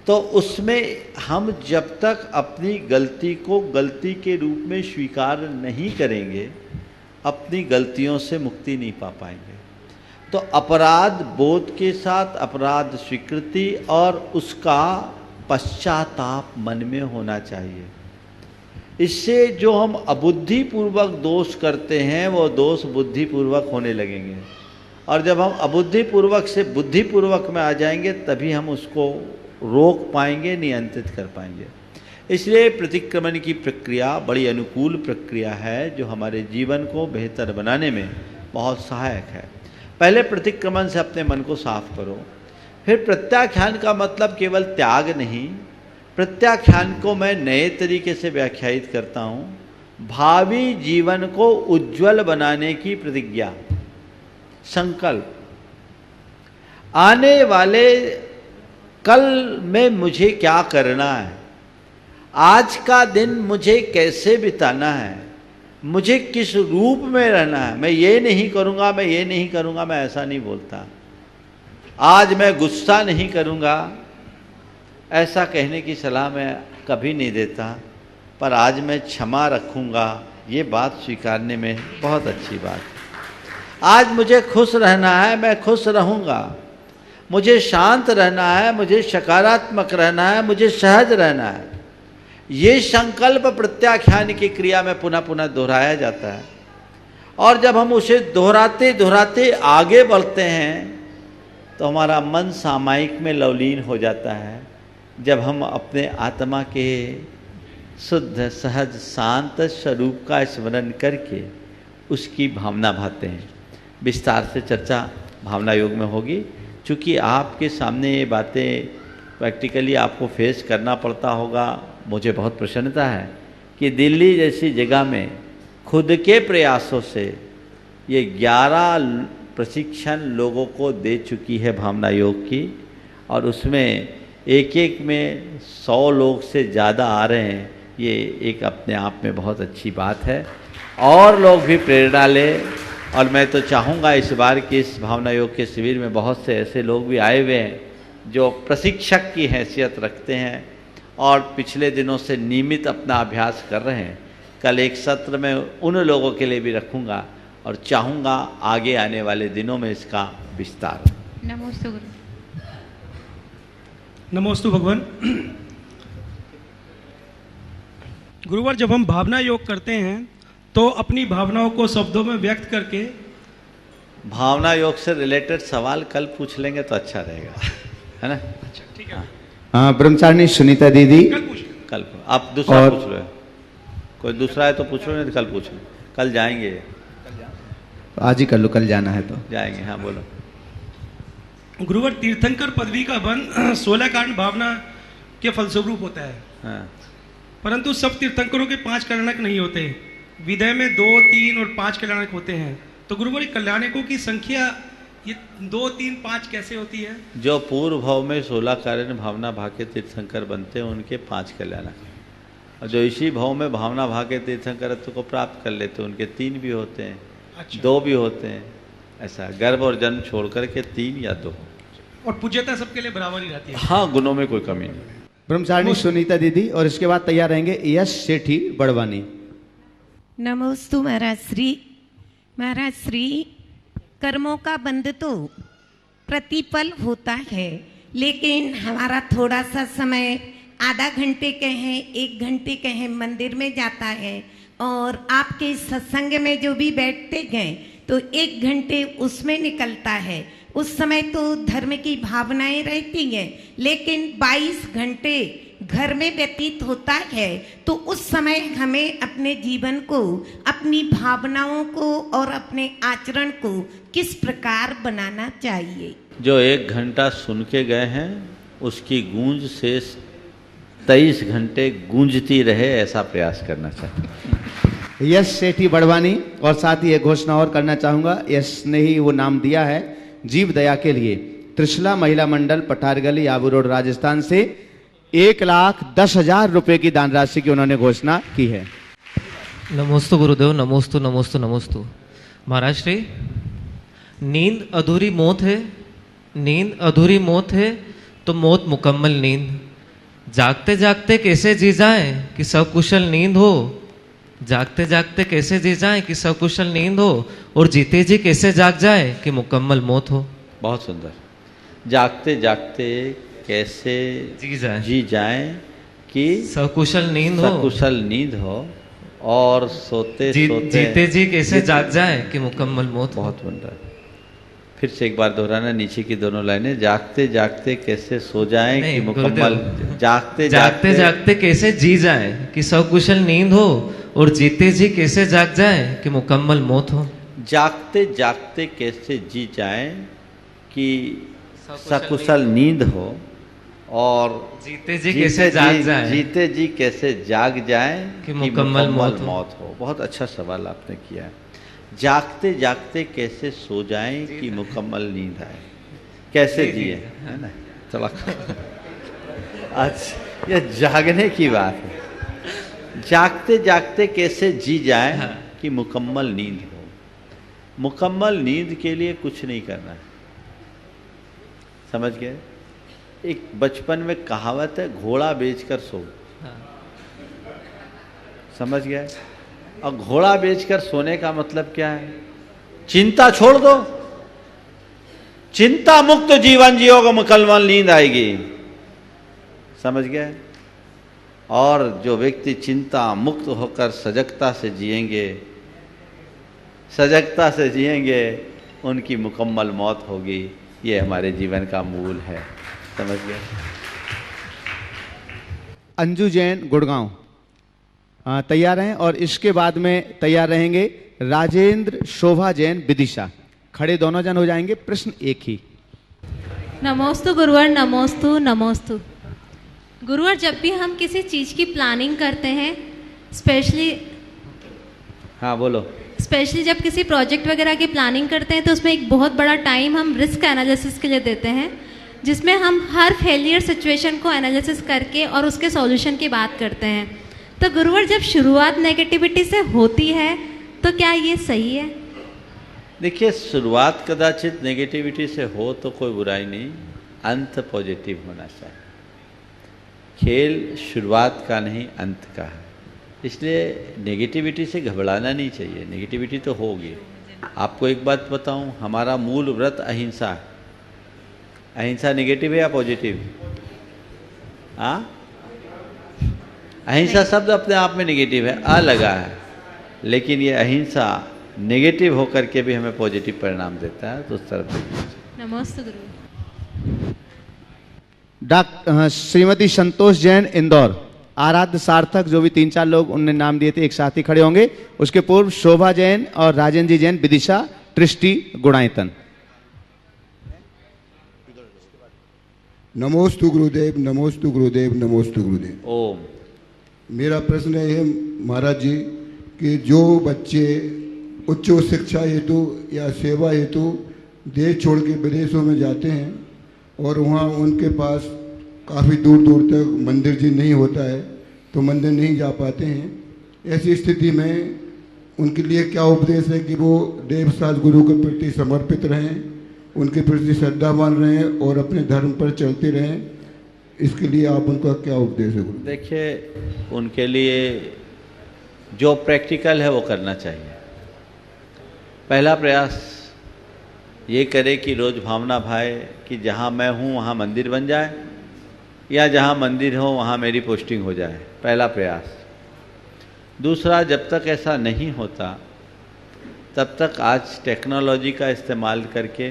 तो उसमें हम जब तक अपनी गलती को गलती के रूप में स्वीकार नहीं करेंगे, अपनी गलतियों से मुक्ति नहीं पा पाएंगे। तो अपराध बोध के साथ अपराध स्वीकृति और उसका पश्चाताप मन में होना चाहिए। इससे जो हम अबुद्धिपूर्वक दोष करते हैं वो दोष बुद्धिपूर्वक होने लगेंगे, और जब हम अबुद्धिपूर्वक से बुद्धिपूर्वक में आ जाएंगे तभी हम उसको रोक पाएंगे, नियंत्रित कर पाएंगे। इसलिए प्रतिक्रमण की प्रक्रिया बड़ी अनुकूल प्रक्रिया है जो हमारे जीवन को बेहतर बनाने में बहुत सहायक है। पहले प्रतिक्रमण से अपने मन को साफ करो। फिर प्रत्याख्यान का मतलब केवल त्याग नहीं, प्रत्याख्यान को मैं नए तरीके से व्याख्यायित करता हूँ, भावी जीवन को उज्जवल बनाने की प्रतिज्ञा, संकल्प। आने वाले कल में मुझे क्या करना है, आज का दिन मुझे कैसे बिताना है, मुझे किस रूप में रहना है। मैं ये नहीं करूँगा, मैं ये नहीं करूँगा, मैं ऐसा नहीं बोलता। आज मैं गुस्सा नहीं करूँगा, ऐसा कहने की सलाह मैं कभी नहीं देता, पर आज मैं क्षमा रखूँगा, ये बात स्वीकारने में बहुत अच्छी बात है। आज मुझे खुश रहना है, मैं खुश रहूँगा। मुझे शांत रहना है, मुझे सकारात्मक रहना है, मुझे सहज रहना है। ये संकल्प प्रत्याख्यान की क्रिया में पुनः पुनः दोहराया जाता है और जब हम उसे दोहराते दोहराते आगे बढ़ते हैं तो हमारा मन सामायिक में लवलीन हो जाता है। जब हम अपने आत्मा के शुद्ध सहज शांत स्वरूप का स्मरण करके उसकी भावना भाते हैं। विस्तार से चर्चा भावना योग में होगी। चूँकि आपके सामने ये बातें प्रैक्टिकली आपको फेस करना पड़ता होगा, मुझे बहुत प्रसन्नता है कि दिल्ली जैसी जगह में खुद के प्रयासों से ये 11 प्रशिक्षण लोगों को दे चुकी है भावना योग की, और उसमें एक एक में 100 लोग से ज़्यादा आ रहे हैं। ये एक अपने आप में बहुत अच्छी बात है, और लोग भी प्रेरणा लें। और मैं तो चाहूँगा इस बार की इस भावना योग के शिविर में बहुत से ऐसे लोग भी आए हुए हैं जो प्रशिक्षक की हैसियत रखते हैं और पिछले दिनों से नियमित अपना अभ्यास कर रहे हैं। कल एक सत्र में उन लोगों के लिए भी रखूँगा और चाहूँगा आगे आने वाले दिनों में इसका विस्तार। नमोस्तु गुरु। नमोस्तु भगवान। गुरुवार जब हम भावना योग करते हैं तो अपनी भावनाओं को शब्दों में व्यक्त करके, भावना योग से रिलेटेड सवाल कल पूछ लेंगे तो अच्छा रहेगा, है ना? अच्छा ठीक है। हाँ, ब्रह्मचारिणी सुनीता दीदी कल आप दूसरा पूछ लो, कोई दूसरा है तो पूछ लो, नहीं तो कल पूछ लो। कल जाएंगे, आज ही कर लो, कल जाना है तो जाएंगे। हाँ बोलो। गुरुवार तीर्थंकर पदवी का बंध 16 कारण भावना के फलस्वरूप होता है। हाँ। परंतु सब तीर्थंकरों के 5 कल्याणक नहीं होते। विदय में 2, 3 और 5 कल्याणक होते हैं। तो गुरुवार कल्याणकों की संख्या ये 2, 3, 5 कैसे होती है? जो पूर्व भाव में 16 कारण भावना भाग के तीर्थंकर बनते हैं उनके 5 कल्याणक, और जो इसी भाव में भावना भाग के तीर्थंकरत्व को प्राप्त कर लेते हैं उनके 3 भी होते हैं। अच्छा। 2 भी होते हैं। ऐसा गर्भ और जन्म छोड़ करके 3 या 2, और पूज्यता सबके लिए बराबर ही रहती है। हाँ, गुणों में कोई कमी नहीं। ब्रह्मचारिणी सुनीता दीदी, और इसके बाद तैयार रहेंगे यश सेठी बड़वानी। नमोस्तु महाराज श्री। महाराज श्री, कर्मों का बंध तो प्रतिपल होता है, लेकिन हमारा थोड़ा सा समय आधा घंटे कहें 1 घंटे कहें मंदिर में जाता है, और आपके सत्संग में जो भी बैठते गए तो 1 घंटे उसमें निकलता है। उस समय तो धर्म की भावनाएं रहती हैं, लेकिन 22 घंटे घर में व्यतीत होता है। तो उस समय हमें अपने जीवन को, अपनी भावनाओं को और अपने आचरण को किस प्रकार बनाना चाहिए? जो 1 घंटा सुन के गए हैं उसकी गूंज से 23 घंटे गूंजती रहे, ऐसा प्रयास करना चाहिए। यश सेठी बड़वानी, और साथ ही एक घोषणा और करना चाहूँगा। यश ने ही वो नाम दिया है जीव दया के लिए। त्रिशला महिला मंडल, पठारगली, आबू रोड, राजस्थान से 1,10,000 रुपए की दान राशि की उन्होंने घोषणा की है। नमोस्तु गुरुदेव। नमोस्तु नमोस्तु नमोस्तु। महाराज श्री, नींद अधूरी मौत है। नींद अधूरी मौत है तो मौत मुकम्मल नींद। जागते जागते कैसे जी जाए कि सकुशल नींद हो। जागते जागते कैसे जी जाए कि सकुशल नींद हो, और जीते जी कैसे जाग जाए कि मुकम्मल मौत हो। बहुत सुंदर। जागते जागते कैसे जी जाए कि सकुशल नींद हो, सकुशल नींद हो, और सोते सोते जीते जी कैसे जाग जाए कि मुकम्मल मौत। बहुत सुंदर। फिर से एक बार दोहराना नीचे की दोनों लाइनें। जागते जागते कैसे सो जाए कि मुकम्मल, जागते जागते जागते कैसे जी जाए कि सकुशल नींद हो, और जीते जी कैसे जाग जाए कि मुकम्मल मौत हो। जागते जागते कैसे जी जाए कि सकुशल नींद हो, और जीते जी कैसे जाग जाए, जीते जी कैसे जाग जाए कि मुकम्मल मौत हो। बहुत अच्छा सवाल आपने किया है। जागते जागते कैसे सो जाएं कि मुकम्मल नींद आए, कैसे जिए, है ना? चलो अच्छा, यह जागने की बात है। जागते जागते कैसे जी जाए कि मुकम्मल नींद हो। मुकम्मल नींद के लिए कुछ नहीं करना है, समझ गए? एक बचपन में कहावत है, घोड़ा बेचकर सो। समझ गए? और घोड़ा बेचकर सोने का मतलब क्या है? चिंता छोड़ दो, चिंता मुक्त जीवन जियोगे, मुकम्मल नींद आएगी। समझ गए? और जो व्यक्ति चिंता मुक्त होकर सजगता से जिएंगे, सजगता से जिएंगे, उनकी मुकम्मल मौत होगी। ये हमारे जीवन का मूल है, समझ गए। अंजू जैन गुड़गांव तैयार हैं, और इसके बाद में तैयार रहेंगे राजेंद्र शोभा जैन विदिशा। खड़े दोनों जन हो जाएंगे, प्रश्न एक ही। नमोस्तु गुरुवर, नमोस्तु नमोस्तु। गुरुवर, जब भी हम किसी चीज़ की प्लानिंग करते हैं, हाँ बोलो, स्पेशली जब किसी प्रोजेक्ट वगैरह की प्लानिंग करते हैं तो उसमें एक बहुत बड़ा टाइम हम रिस्क एनालिसिस के लिए देते हैं, जिसमें हम हर फेलियर सिचुएशन को एनालिसिस करके और उसके सॉल्यूशन की बात करते हैं। तो गुरुवर, जब शुरुआत नेगेटिविटी से होती है तो क्या ये सही है? देखिए, शुरुआत कदाचित नेगेटिविटी से हो तो कोई बुराई नहीं, अंत पॉजिटिव होना चाहिए। खेल शुरुआत का नहीं, अंत का है। इसलिए नेगेटिविटी से घबराना नहीं चाहिए, नेगेटिविटी तो होगी। आपको एक बात बताऊं, हमारा मूल व्रत अहिंसा है। अहिंसा नेगेटिव है या पॉजिटिव? हाँ, अहिंसा शब्द अपने आप में नेगेटिव है, आ लगा है, लेकिन ये अहिंसा नेगेटिव होकर के भी हमें पॉजिटिव परिणाम देता है, तो उस तरफ देखिए। नमस्ते गुरु। श्रीमती संतोष जैन इंदौर, आराध्य सार्थक, जो भी 3-4 लोग उनने नाम दिए थे एक साथ ही खड़े होंगे। उसके पूर्व शोभा जैन और राजेंद्र जी जैन विदिशा, ट्रिस्टी गुणायतन। नमोस्तु गुरुदेव, नमोस्तु गुरुदेव, नमोस्तु गुरुदेव। ओम। मेरा प्रश्न है महाराज जी कि जो बच्चे उच्च शिक्षा हेतु या सेवा हेतु देश छोड़ के विदेशों में जाते हैं और वहाँ उनके पास काफ़ी दूर दूर तक मंदिर जी नहीं होता है, तो मंदिर नहीं जा पाते हैं, ऐसी स्थिति में उनके लिए क्या उपदेश है कि वो देवसाज गुरु के प्रति समर्पित रहें, उनके प्रति श्रद्धावान रहें और अपने धर्म पर चलते रहें? इसके लिए आप उनका क्या उपदेश है गुरु? देखिए, उनके लिए जो प्रैक्टिकल है वो करना चाहिए। पहला प्रयास ये करे कि रोज़ भावना भाए कि जहाँ मैं हूँ वहाँ मंदिर बन जाए, या जहाँ मंदिर हो वहाँ मेरी पोस्टिंग हो जाए, पहला प्रयास। दूसरा, जब तक ऐसा नहीं होता तब तक आज टेक्नोलॉजी का इस्तेमाल करके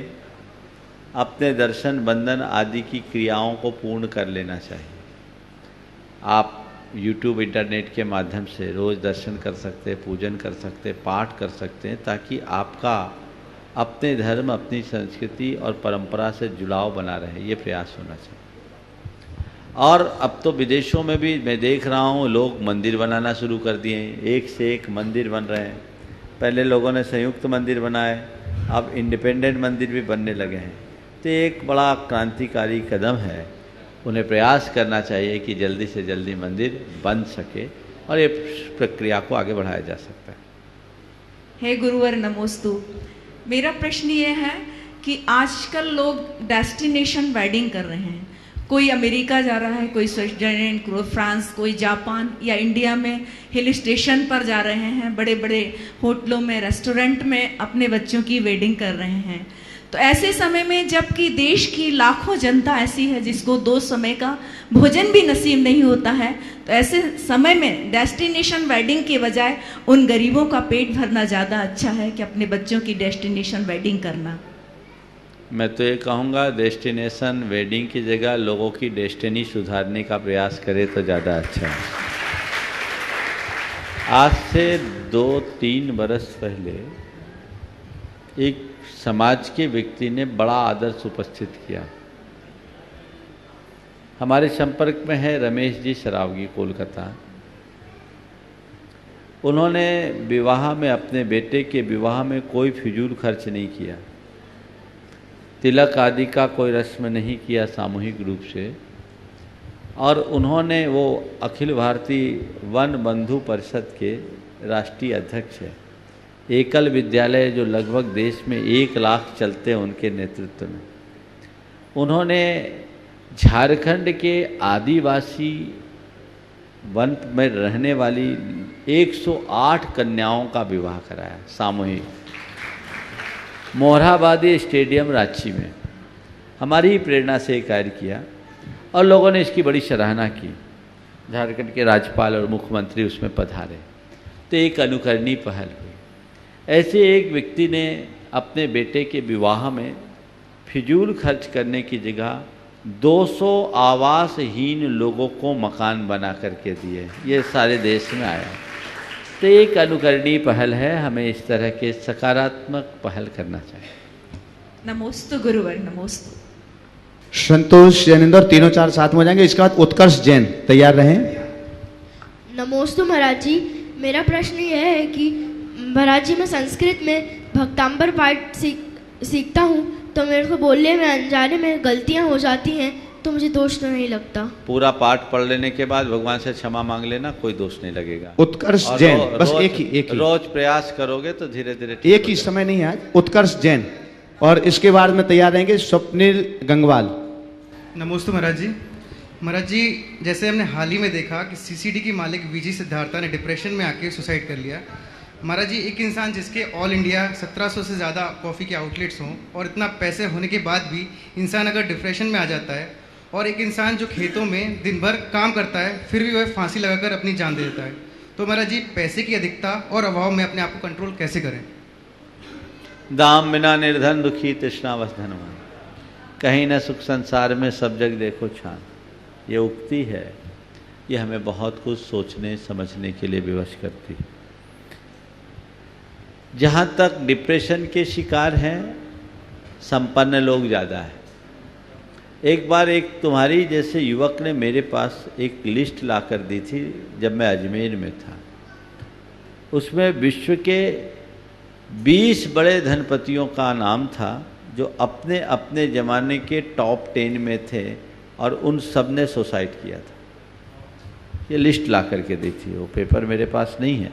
अपने दर्शन बंधन आदि की क्रियाओं को पूर्ण कर लेना चाहिए। आप YouTube इंटरनेट के माध्यम से रोज़ दर्शन कर सकते, पूजन कर सकते, पाठ कर सकते हैं, ताकि आपका अपने धर्म, अपनी संस्कृति और परंपरा से जुड़ाव बना रहे, ये प्रयास होना चाहिए। और अब तो विदेशों में भी मैं देख रहा हूँ लोग मंदिर बनाना शुरू कर दिए हैं, एक से एक मंदिर बन रहे हैं। पहले लोगों ने संयुक्त मंदिर बनाए, अब इंडिपेंडेंट मंदिर भी बनने लगे हैं। तो एक बड़ा क्रांतिकारी कदम है, उन्हें प्रयास करना चाहिए कि जल्दी से जल्दी मंदिर बन सके और ये प्रक्रिया को आगे बढ़ाया जा सकता है। हे गुरुवर नमोस्तु। मेरा प्रश्न ये है कि आजकल लोग डेस्टिनेशन वेडिंग कर रहे हैं, कोई अमेरिका जा रहा है, कोई स्विट्जरलैंड, कोई फ्रांस, कोई जापान, या इंडिया में हिल स्टेशन पर जा रहे हैं, बड़े बड़े होटलों में, रेस्टोरेंट में अपने बच्चों की वेडिंग कर रहे हैं। तो ऐसे समय में जबकि देश की लाखों जनता ऐसी है जिसको 2 समय का भोजन भी नसीब नहीं होता है, तो ऐसे समय में डेस्टिनेशन वेडिंग के बजाय उन गरीबों का पेट भरना ज़्यादा अच्छा है कि अपने बच्चों की डेस्टिनेशन वेडिंग करना। मैं तो ये कहूँगा, डेस्टिनेशन वेडिंग की जगह लोगों की डेस्टिनी सुधारने का प्रयास करे तो ज़्यादा अच्छा है। आज से 2-3 बरस पहले एक समाज के व्यक्ति ने बड़ा आदर्श उपस्थित किया। हमारे संपर्क में है रमेश जी सरावगी, कोलकाता। उन्होंने विवाह में, अपने बेटे के विवाह में कोई फिजूल खर्च नहीं किया, तिलक आदि का कोई रस्म नहीं किया सामूहिक रूप से, और उन्होंने, वो अखिल भारतीय वन बंधु परिषद के राष्ट्रीय अध्यक्ष है। एकल विद्यालय जो लगभग देश में 1 लाख चलते हैं, उनके नेतृत्व में उन्होंने झारखंड के आदिवासी वन में रहने वाली 108 कन्याओं का विवाह कराया सामूहिक, मोरहाबादी स्टेडियम रांची में। हमारी ही प्रेरणा से ये कार्य किया और लोगों ने इसकी बड़ी सराहना की। झारखंड के राज्यपाल और मुख्यमंत्री उसमें पधारे, तो एक अनुकरणीय पहल हुई। ऐसे एक व्यक्ति ने अपने बेटे के विवाह में फिजूल खर्च करने की जगह 200 आवासहीन लोगों को मकान बना करके दिए। ये सारे देश में आया। तो एक अनुकरणीय पहल है, हमें इस तरह के सकारात्मक पहल करना चाहिए। नमोस्तु गुरुवर, नमोस्तु। संतोष जैन इंदौर, तीनों चार साथ में हो जाएंगे। इसके बाद उत्कर्ष जैन, तैयार रहें। नमोस्तु महाराज जी, मेरा प्रश्न यह है कि महाराज जी मैं संस्कृत में भक्तांबर पाठ सीखता हूँ, तो मेरे को बोलने में अनजाने में गलतियाँ हो जाती हैं, तो मुझे दोष तो नहीं लगता। पूरा पाठ पढ़ लेने के बाद भगवान से क्षमा मांग लेना, कोई दोष नहीं लगेगा। उत्कर्ष जैन, बस एक ही रोज प्रयास करोगे तो धीरे धीरे एक ही समय नहीं है आज। उत्कर्ष जैन, और इसके बाद में तैयार रहेंगे स्वप्निल गंगवाल। नमस्ते महाराज जी। महाराज जी, जैसे हमने हाल ही में देखा कि सीसीडी की मालिक वीजी सिद्धार्था ने डिप्रेशन में आके सुसाइड कर लिया। महाराज जी, एक इंसान जिसके ऑल इंडिया 1700 से ज़्यादा कॉफ़ी के आउटलेट्स हों और इतना पैसे होने के बाद भी इंसान अगर डिप्रेशन में आ जाता है, और एक इंसान जो खेतों में दिन भर काम करता है फिर भी वह फांसी लगाकर अपनी जान दे देता है, तो महाराज जी पैसे की अधिकता और अभाव में अपने आप को कंट्रोल कैसे करें? दाम बिना निर्धन दुखी तृष्णावश धनवान, कहीं न सुख संसार में सब जग देखो छान। ये उक्ति है, ये हमें बहुत कुछ सोचने समझने के लिए विवश करती है। जहाँ तक डिप्रेशन के शिकार हैं, संपन्न लोग ज़्यादा है। एक बार एक तुम्हारी जैसे युवक ने मेरे पास एक लिस्ट ला कर दी थी जब मैं अजमेर में था। उसमें विश्व के 20 बड़े धनपतियों का नाम था जो अपने अपने ज़माने के टॉप 10 में थे, और उन सब ने सुसाइड किया था। ये लिस्ट ला करके दी थी, वो पेपर मेरे पास नहीं है,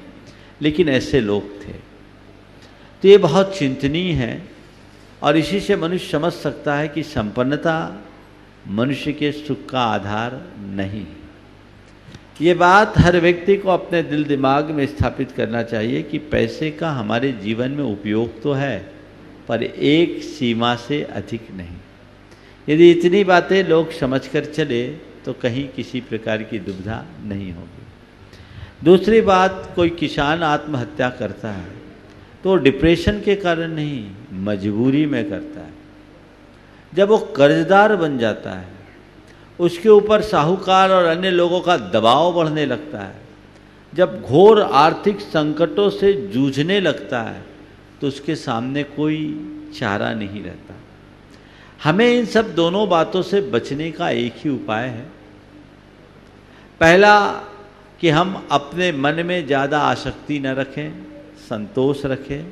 लेकिन ऐसे लोग थे। तो ये बहुत चिंतनीय है, और इसी से मनुष्य समझ सकता है कि संपन्नता मनुष्य के सुख का आधार नहीं। ये बात हर व्यक्ति को अपने दिल दिमाग में स्थापित करना चाहिए कि पैसे का हमारे जीवन में उपयोग तो है, पर एक सीमा से अधिक नहीं। यदि इतनी बातें लोग समझकर चले तो कहीं किसी प्रकार की दुविधा नहीं होगी। दूसरी बात, कोई किसान आत्महत्या करता है तो डिप्रेशन के कारण नहीं, मजबूरी में करता है। जब वो कर्जदार बन जाता है, उसके ऊपर साहूकार और अन्य लोगों का दबाव बढ़ने लगता है, जब घोर आर्थिक संकटों से जूझने लगता है, तो उसके सामने कोई चारा नहीं रहता। हमें इन सब दोनों बातों से बचने का एक ही उपाय है। पहला कि हम अपने मन में ज़्यादा आसक्ति न रखें, संतोष रखें,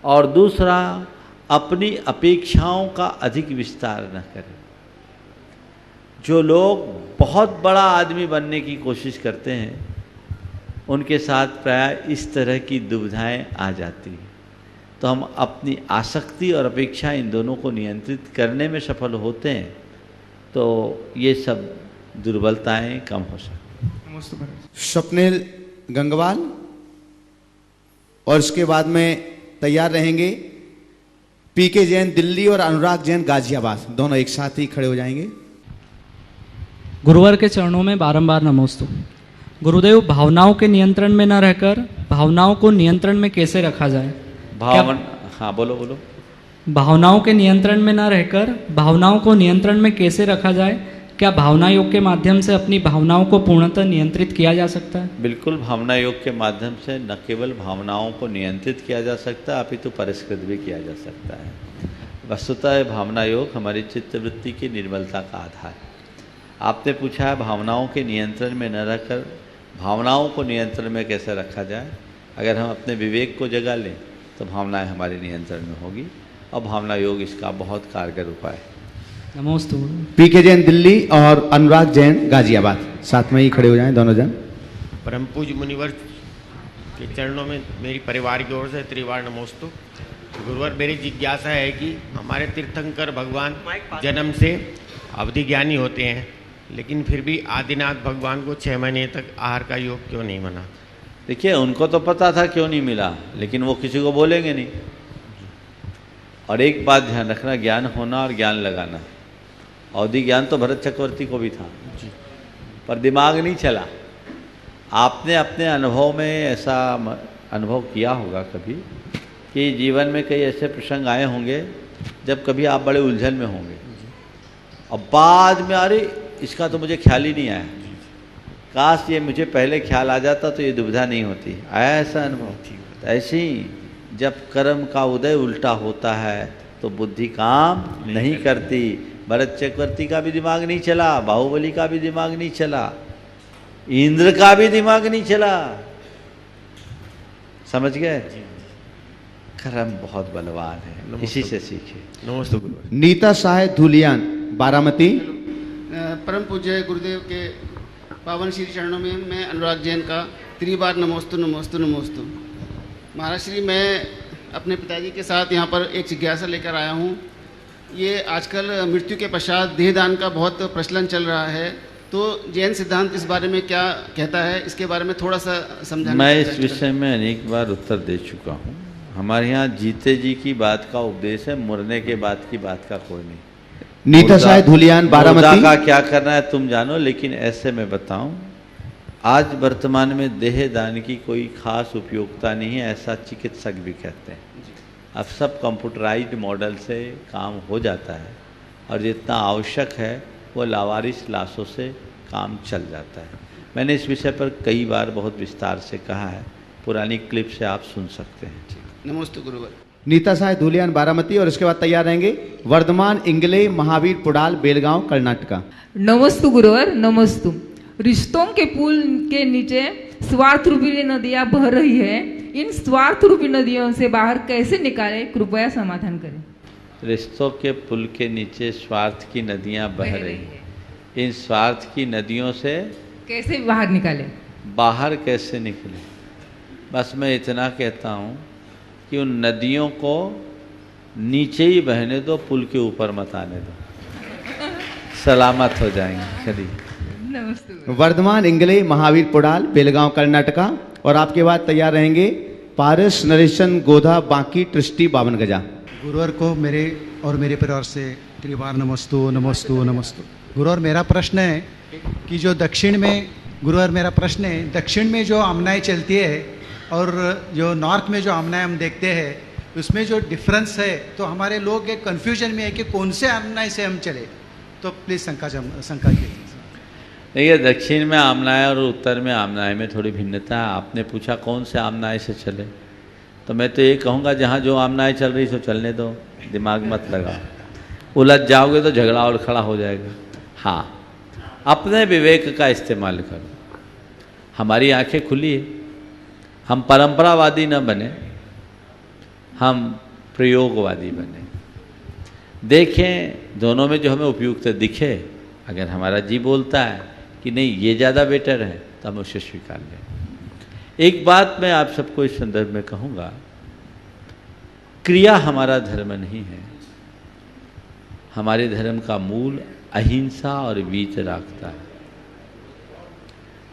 और दूसरा अपनी अपेक्षाओं का अधिक विस्तार न करें। जो लोग बहुत बड़ा आदमी बनने की कोशिश करते हैं, उनके साथ प्राय इस तरह की दुविधाएं आ जाती हैं। तो हम अपनी आसक्ति और अपेक्षा इन दोनों को नियंत्रित करने में सफल होते हैं, तो ये सब दुर्बलताएं कम हो सकती हैं। स्वप्निल गंगवाल, और इसके बाद में तैयार रहेंगे पीके जैन दिल्ली और अनुराग जैन गाजियाबाद, दोनों एक साथ ही खड़े हो जाएंगे। गुरुवर के चरणों में बारंबार नमोस्तु। गुरुदेव, भावनाओं के नियंत्रण में न रहकर भावनाओं को नियंत्रण में कैसे रखा जाए? हाँ, बोलो बोलो। भावनाओं के नियंत्रण में न रहकर भावनाओं को नियंत्रण में कैसे रखा जाए? क्या भावना योग के माध्यम से अपनी भावनाओं को पूर्णतः नियंत्रित किया जा सकता है? बिल्कुल, भावना योग के माध्यम से न केवल भावनाओं को नियंत्रित किया जा सकता है, अपितु परिष्कृत भी किया जा सकता है। वस्तुतः भावना योग हमारी चित्तवृत्ति की निर्मलता का आधार है। आपने पूछा है भावनाओं के नियंत्रण में न रहकर भावनाओं को नियंत्रण में कैसे रखा जाए। अगर हम अपने विवेक को जगा लें तो भावनाएं हमारे नियंत्रण में होगी, और भावना योग इसका बहुत कारगर उपाय है। नमस्ते। पीके जैन दिल्ली और अनुराग जैन गाजियाबाद, साथ में ही खड़े हो जाएं दोनों जन। परम पूज्य मुनिवर के चरणों में मेरी परिवार की ओर से त्रिवार नमोस्तु। गुरुवर, मेरी जिज्ञासा है कि हमारे तीर्थंकर भगवान जन्म से अवधि ज्ञानी होते हैं, लेकिन फिर भी आदिनाथ भगवान को 6 महीने तक आहार का योग क्यों नहीं बना? देखिए, उनको तो पता था क्यों नहीं मिला, लेकिन वो किसी को बोलेंगे नहीं। और एक बात ध्यान रखना, ज्ञान होना और ज्ञान लगाना। अवधि ज्ञान तो भरत चक्रवर्ती को भी था, पर दिमाग नहीं चला। आपने अपने अनुभव में ऐसा अनुभव किया होगा कभी कि जीवन में कई ऐसे प्रसंग आए होंगे जब कभी आप बड़े उलझन में होंगे और बाद में अरे इसका तो मुझे ख्याल ही नहीं आया, काश ये मुझे पहले ख्याल आ जाता तो ये दुविधा नहीं होती। ऐसा अनुभव। ऐसे ही जब कर्म का उदय उल्टा होता है तो बुद्धि काम नहीं करती। भरत चक्रवर्ती का भी दिमाग नहीं चला, बाहुबली का भी दिमाग नहीं चला, इंद्र का भी दिमाग नहीं चला। समझ गए? कर्म बहुत बलवान है, इसी से सीखे। नमस्ते गुरु। नीता साहे धुलियान, बारामती। परम पूज्य गुरुदेव के पावन श्री चरणों में मैं अनुराग जैन का त्रिबार नमोस्तु नमोस्तु नमोस्तु। महाराज श्री, मैं अपने पिताजी के साथ यहाँ पर एक जिज्ञासा लेकर आया हूँ। ये आजकल मृत्यु के पश्चात देहदान का बहुत प्रचलन चल रहा है, तो जैन सिद्धांत इस बारे में क्या कहता है, इसके बारे में थोड़ा सा समझाना। मैं इस विषय में अनेक बार उत्तर दे चुका हूँ। हमारे यहाँ जीते जी की बात का उपदेश है, मरने के बाद की बात का कोई नहीं। नीता साहे धुलियान, बारामती। का क्या करना है तुम जानो, लेकिन ऐसे मैं बताऊं, आज वर्तमान में देह दान की कोई खास उपयोगिता नहीं है, ऐसा चिकित्सक भी कहते हैं। अब सब कंप्यूटराइज्ड मॉडल से काम हो जाता है और जितना आवश्यक है वो लावारिस लाशों से काम चल जाता है। मैंने इस विषय पर कई बार बहुत विस्तार से कहा है, पुरानी क्लिप से आप सुन सकते हैं। नमस्ते गुरुवर। नीता साहे धुलियान, बारामती। और इसके बाद तैयार रहेंगे वर्धमान इंगले, महावीर पुडाल, बेलगांव, कर्नाटका। नमस्तु गुरुवर, नमस्तु। रिश्तों के पुल के नीचे स्वार्थ रूपी नदियां बह रही है, इन स्वार्थ रूपी नदियों से बाहर कैसे निकाले, कृपया समाधान करें। रिश्तों के पुल के नीचे स्वार्थ की नदियां बह रही हैं, इन स्वार्थ की नदियों से कैसे बाहर निकाले, बाहर कैसे निकले। बस मैं इतना कहता हूँ कि उन नदियों को नीचे ही बहने दो, पुल के ऊपर मत आने दो, सलामत हो जाएंगे। चलिए। वर्धमान इंगले, महावीर पुडाल, बेलगांव, कर्नाटका। और आपके बाद तैयार रहेंगे पारस नरेशन गोधा, बांकी, ट्रिस्टी, 52 गजा। गुरुवर को मेरे और मेरे परिवार से त्रिबार नमस्तु नमस्तु नमस्तु। गुरुवर, मेरा प्रश्न है कि जो दक्षिण में, गुरुवर मेरा प्रश्न है, दक्षिण में जो आमनाएं चलती है और जो नॉर्थ में जो आमनाएं हम देखते हैं, उसमें जो डिफरेंस है, तो हमारे लोग एक कन्फ्यूजन में है कि कौन से आमनाएं से हम चले, तो प्लीज़ शंका कीजिए। देखिए, दक्षिण में आमनाएं और उत्तर में आमनाएं में थोड़ी भिन्नता है। आपने पूछा कौन से आमनाएं से चले, तो मैं तो ये कहूँगा जहाँ जो आमनाएं चल रही सो चलने दो, दिमाग मत लगाओ। उलझ जाओगे तो झगड़ा और खड़ा हो जाएगा। हाँ, अपने विवेक का इस्तेमाल करो। हमारी आंखें खुली है, हम परंपरावादी न बने, हम प्रयोगवादी बने। देखें दोनों में जो हमें उपयुक्त दिखे, अगर हमारा जी बोलता है कि नहीं ये ज़्यादा बेटर है, तो हम उसे स्वीकार लें। एक बात मैं आप सबको इस संदर्भ में कहूँगा, क्रिया हमारा धर्म नहीं है। हमारे धर्म का मूल अहिंसा और वीतरागता है।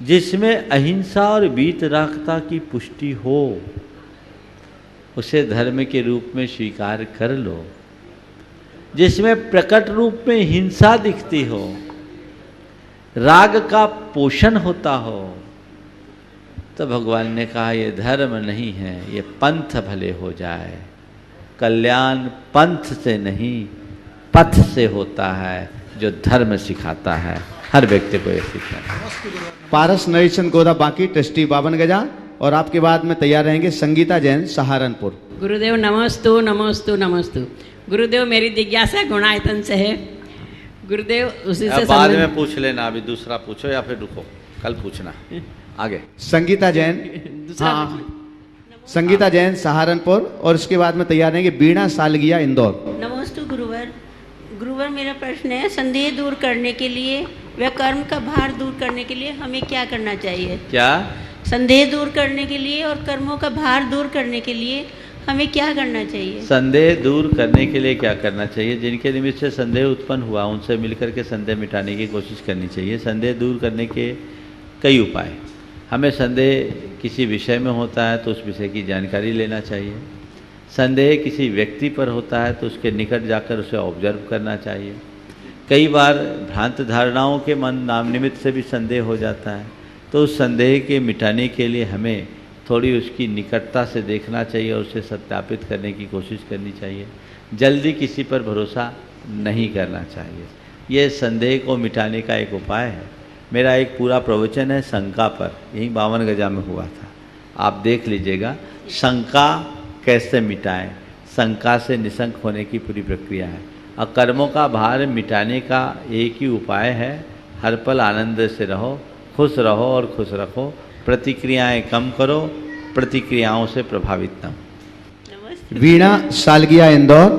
जिसमें अहिंसा और वीतरागता की पुष्टि हो, उसे धर्म के रूप में स्वीकार कर लो। जिसमें प्रकट रूप में हिंसा दिखती हो, राग का पोषण होता हो, तो भगवान ने कहा ये धर्म नहीं है, ये पंथ भले हो जाए। कल्याण पंथ से नहीं पथ से होता है, जो धर्म सिखाता है। हर व्यक्ति को ये सीखना है। पारस नरेशन गोदा, बांकी, ट्रस्टी, 52 गजा। और आपके बाद में तैयार रहेंगे संगीता जैन, सहारनपुर। गुरुदेव नमस्तु नमस्तु नमस्तु। गुरुदेव, मेरी जिज्ञासा गुणायतन से है। गुरुदेव, उसी से बाद में पूछ लेना, अभी दूसरा पूछो या फिर रुको, कल पूछना। आगे संगीता जैन। हाँ, संगीता जैन, सहारनपुर। और इसके बाद में तैयार रहेंगे बीणा सालगिया, इंदौर। नमस्तु गुरुवर। गुरुवर, मेरा प्रश्न है, संदेह दूर करने के लिए व कर्म का भार दूर करने के लिए हमें क्या करना चाहिए? क्या? संदेह दूर करने के लिए और कर्मों का भार दूर करने के लिए हमें क्या करना चाहिए? संदेह दूर करने के लिए क्या करना चाहिए? जिनके निमित्त से संदेह उत्पन्न हुआ, उनसे मिलकर के संदेह मिटाने की कोशिश करनी चाहिए। संदेह दूर करने के कई उपाय। हमें संदेह किसी विषय में होता है तो उस विषय की जानकारी लेना चाहिए। संदेह किसी व्यक्ति पर होता है तो उसके निकट जाकर उसे ऑब्जर्व करना चाहिए। कई बार भ्रांत धारणाओं के मन नाम निमित्त से भी संदेह हो जाता है, तो उस संदेह के मिटाने के लिए हमें थोड़ी उसकी निकटता से देखना चाहिए और उसे सत्यापित करने की कोशिश करनी चाहिए। जल्दी किसी पर भरोसा नहीं करना चाहिए। ये संदेह को मिटाने का एक उपाय है। मेरा एक पूरा प्रवचन है शंका पर, यही 52 गजा में हुआ था, आप देख लीजिएगा। शंका कैसे मिटाएं, शंका से निशंक होने की पूरी प्रक्रिया है। और कर्मों का भार मिटाने का एक ही उपाय है, हर पल आनंद से रहो, खुश रहो और खुश रखो। प्रतिक्रियाएं कम करो, प्रतिक्रियाओं से प्रभावित न हो। वीणा सालगिया इंदौर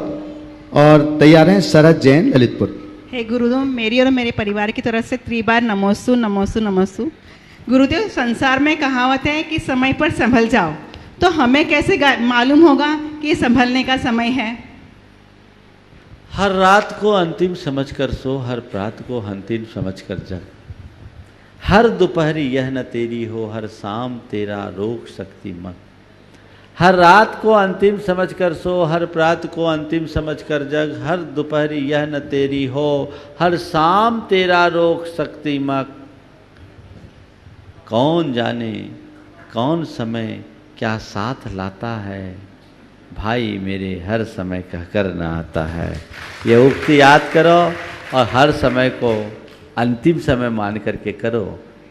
और तैयार हैं शरद जैन ललितपुर। हे गुरुदेव, मेरी और मेरे परिवार की तरफ से त्रिबार नमोस्तु नमोस्तु नमोस्तु। गुरुदेव, संसार में कहावत है कि समय पर संभल जाओ, तो हमें कैसे मालूम होगा कि ये संभलने का समय है? हर रात को अंतिम समझकर सो, हर प्रात को अंतिम समझकर जग। हर दोपहरी यह न तेरी हो, हर शाम तेरा रोक सकती मत। हर रात को अंतिम समझकर सो, हर प्रात को अंतिम समझकर जग। हर दोपहरी यह न तेरी हो, हर शाम तेरा रोक सकती मत। कौन जाने कौन समय क्या साथ लाता है, भाई मेरे हर समय कहकर न आता है। ये उक्ति याद करो और हर समय को अंतिम समय मान करके करो,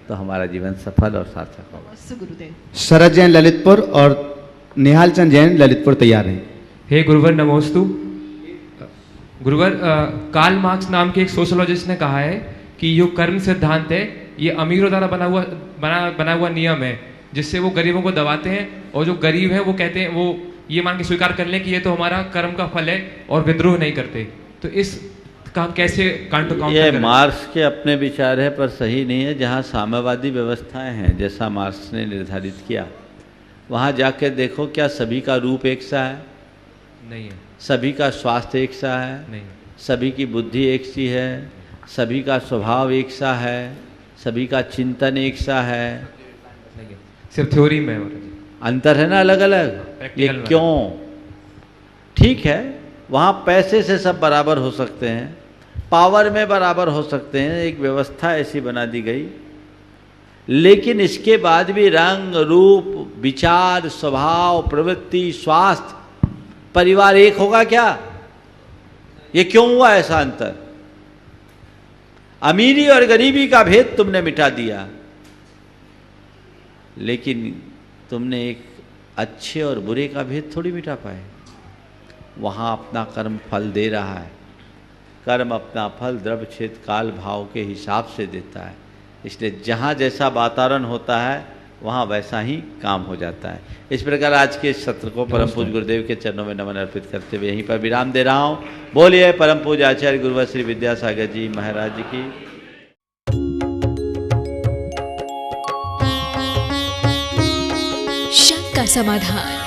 तो हमारा जीवन सफल और सार्थक होगा। गुरुदेव। शरद जैन ललितपुर और निहाल चंद जैन ललितपुर तैयार हैं। हे गुरुवर नमोस्तु। गुरुवर, कार्ल मार्क्स नाम के एक सोशोलॉजिस्ट ने कहा है कि जो कर्म सिद्धांत है ये अमीरों द्वारा बना हुआ नियम है, जिससे वो गरीबों को दबाते हैं, और जो गरीब हैं वो कहते हैं, वो ये मान के स्वीकार कर लें कि ये तो हमारा कर्म का फल है, और विद्रोह नहीं करते। तो इस का हम कैसे काउंटर ये मार्क्स के अपने विचार है, पर सही नहीं है। जहाँ साम्यवादी व्यवस्थाएं हैं, जैसा मार्क्स ने निर्धारित किया, वहाँ जाकर देखो क्या सभी का रूप एक सा है? नहीं है। सभी का स्वास्थ्य एक सा है? नहीं। सभी की बुद्धि एक सी है? सभी का स्वभाव एक सा है? सभी का चिंतन एक सा है? नहीं, सिर्फ थ्योरी में अंतर है ना, अलग अलग। ये क्यों? ठीक है, वहाँ पैसे से सब बराबर हो सकते हैं, पावर में बराबर हो सकते हैं, एक व्यवस्था ऐसी बना दी गई, लेकिन इसके बाद भी रंग रूप विचार स्वभाव प्रवृत्ति स्वास्थ्य परिवार एक होगा क्या? ये क्यों हुआ ऐसा अंतर? अमीरी और गरीबी का भेद तुमने मिटा दिया, लेकिन तुमने एक अच्छे और बुरे का भेद थोड़ी मिटा पाए। वहाँ अपना कर्म फल दे रहा है। कर्म अपना फल द्रव्य क्षेत्र काल भाव के हिसाब से देता है, इसलिए जहाँ जैसा वातावरण होता है वहाँ वैसा ही काम हो जाता है। इस प्रकार आज के सत्र को परम पूज्य गुरुदेव के चरणों में नमन अर्पित करते हुए यहीं पर विराम दे रहा हूँ। बोलिए परम पूज्य आचार्य गुरुवर श्री विद्यासागर जी महाराज जी की। शक का समाधान।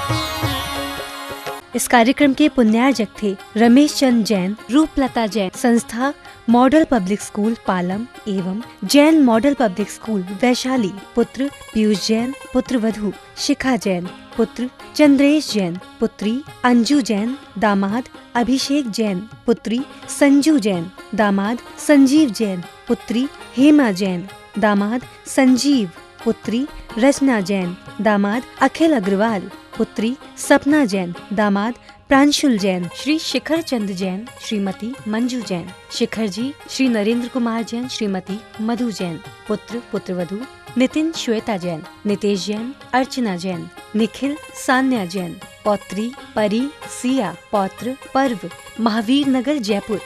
इस कार्यक्रम के पुण्यार्जक थे रमेश चंद जैन, रूपलता जैन, संस्था मॉडल पब्लिक स्कूल पालम एवं Jain model public school Vaishali. पुत्र पीयूष जैन, पुत्र वधू शिखा जैन, पुत्र चंद्रेश जैन, पुत्री अंजू जैन, दामाद अभिषेक जैन, पुत्री संजू जैन, दामाद संजीव जैन, पुत्री हेमा जैन, दामाद संजीव, पुत्री रचना जैन, दामाद अखिल अग्रवाल, पुत्री सपना जैन, दामाद प्रांशुल जैन, श्री शिखर चंद जैन, श्रीमती मंजू जैन, शिखर जी श्री नरेंद्र कुमार जैन, श्रीमती मधु जैन, पुत्र पुत्रवधू नितिन श्वेता जैन, नितेश जैन, अर्चना जैन, निखिल सान्या जैन, पौत्री परी सिया, पौत्र पर्व महावीर नगर जयपुर।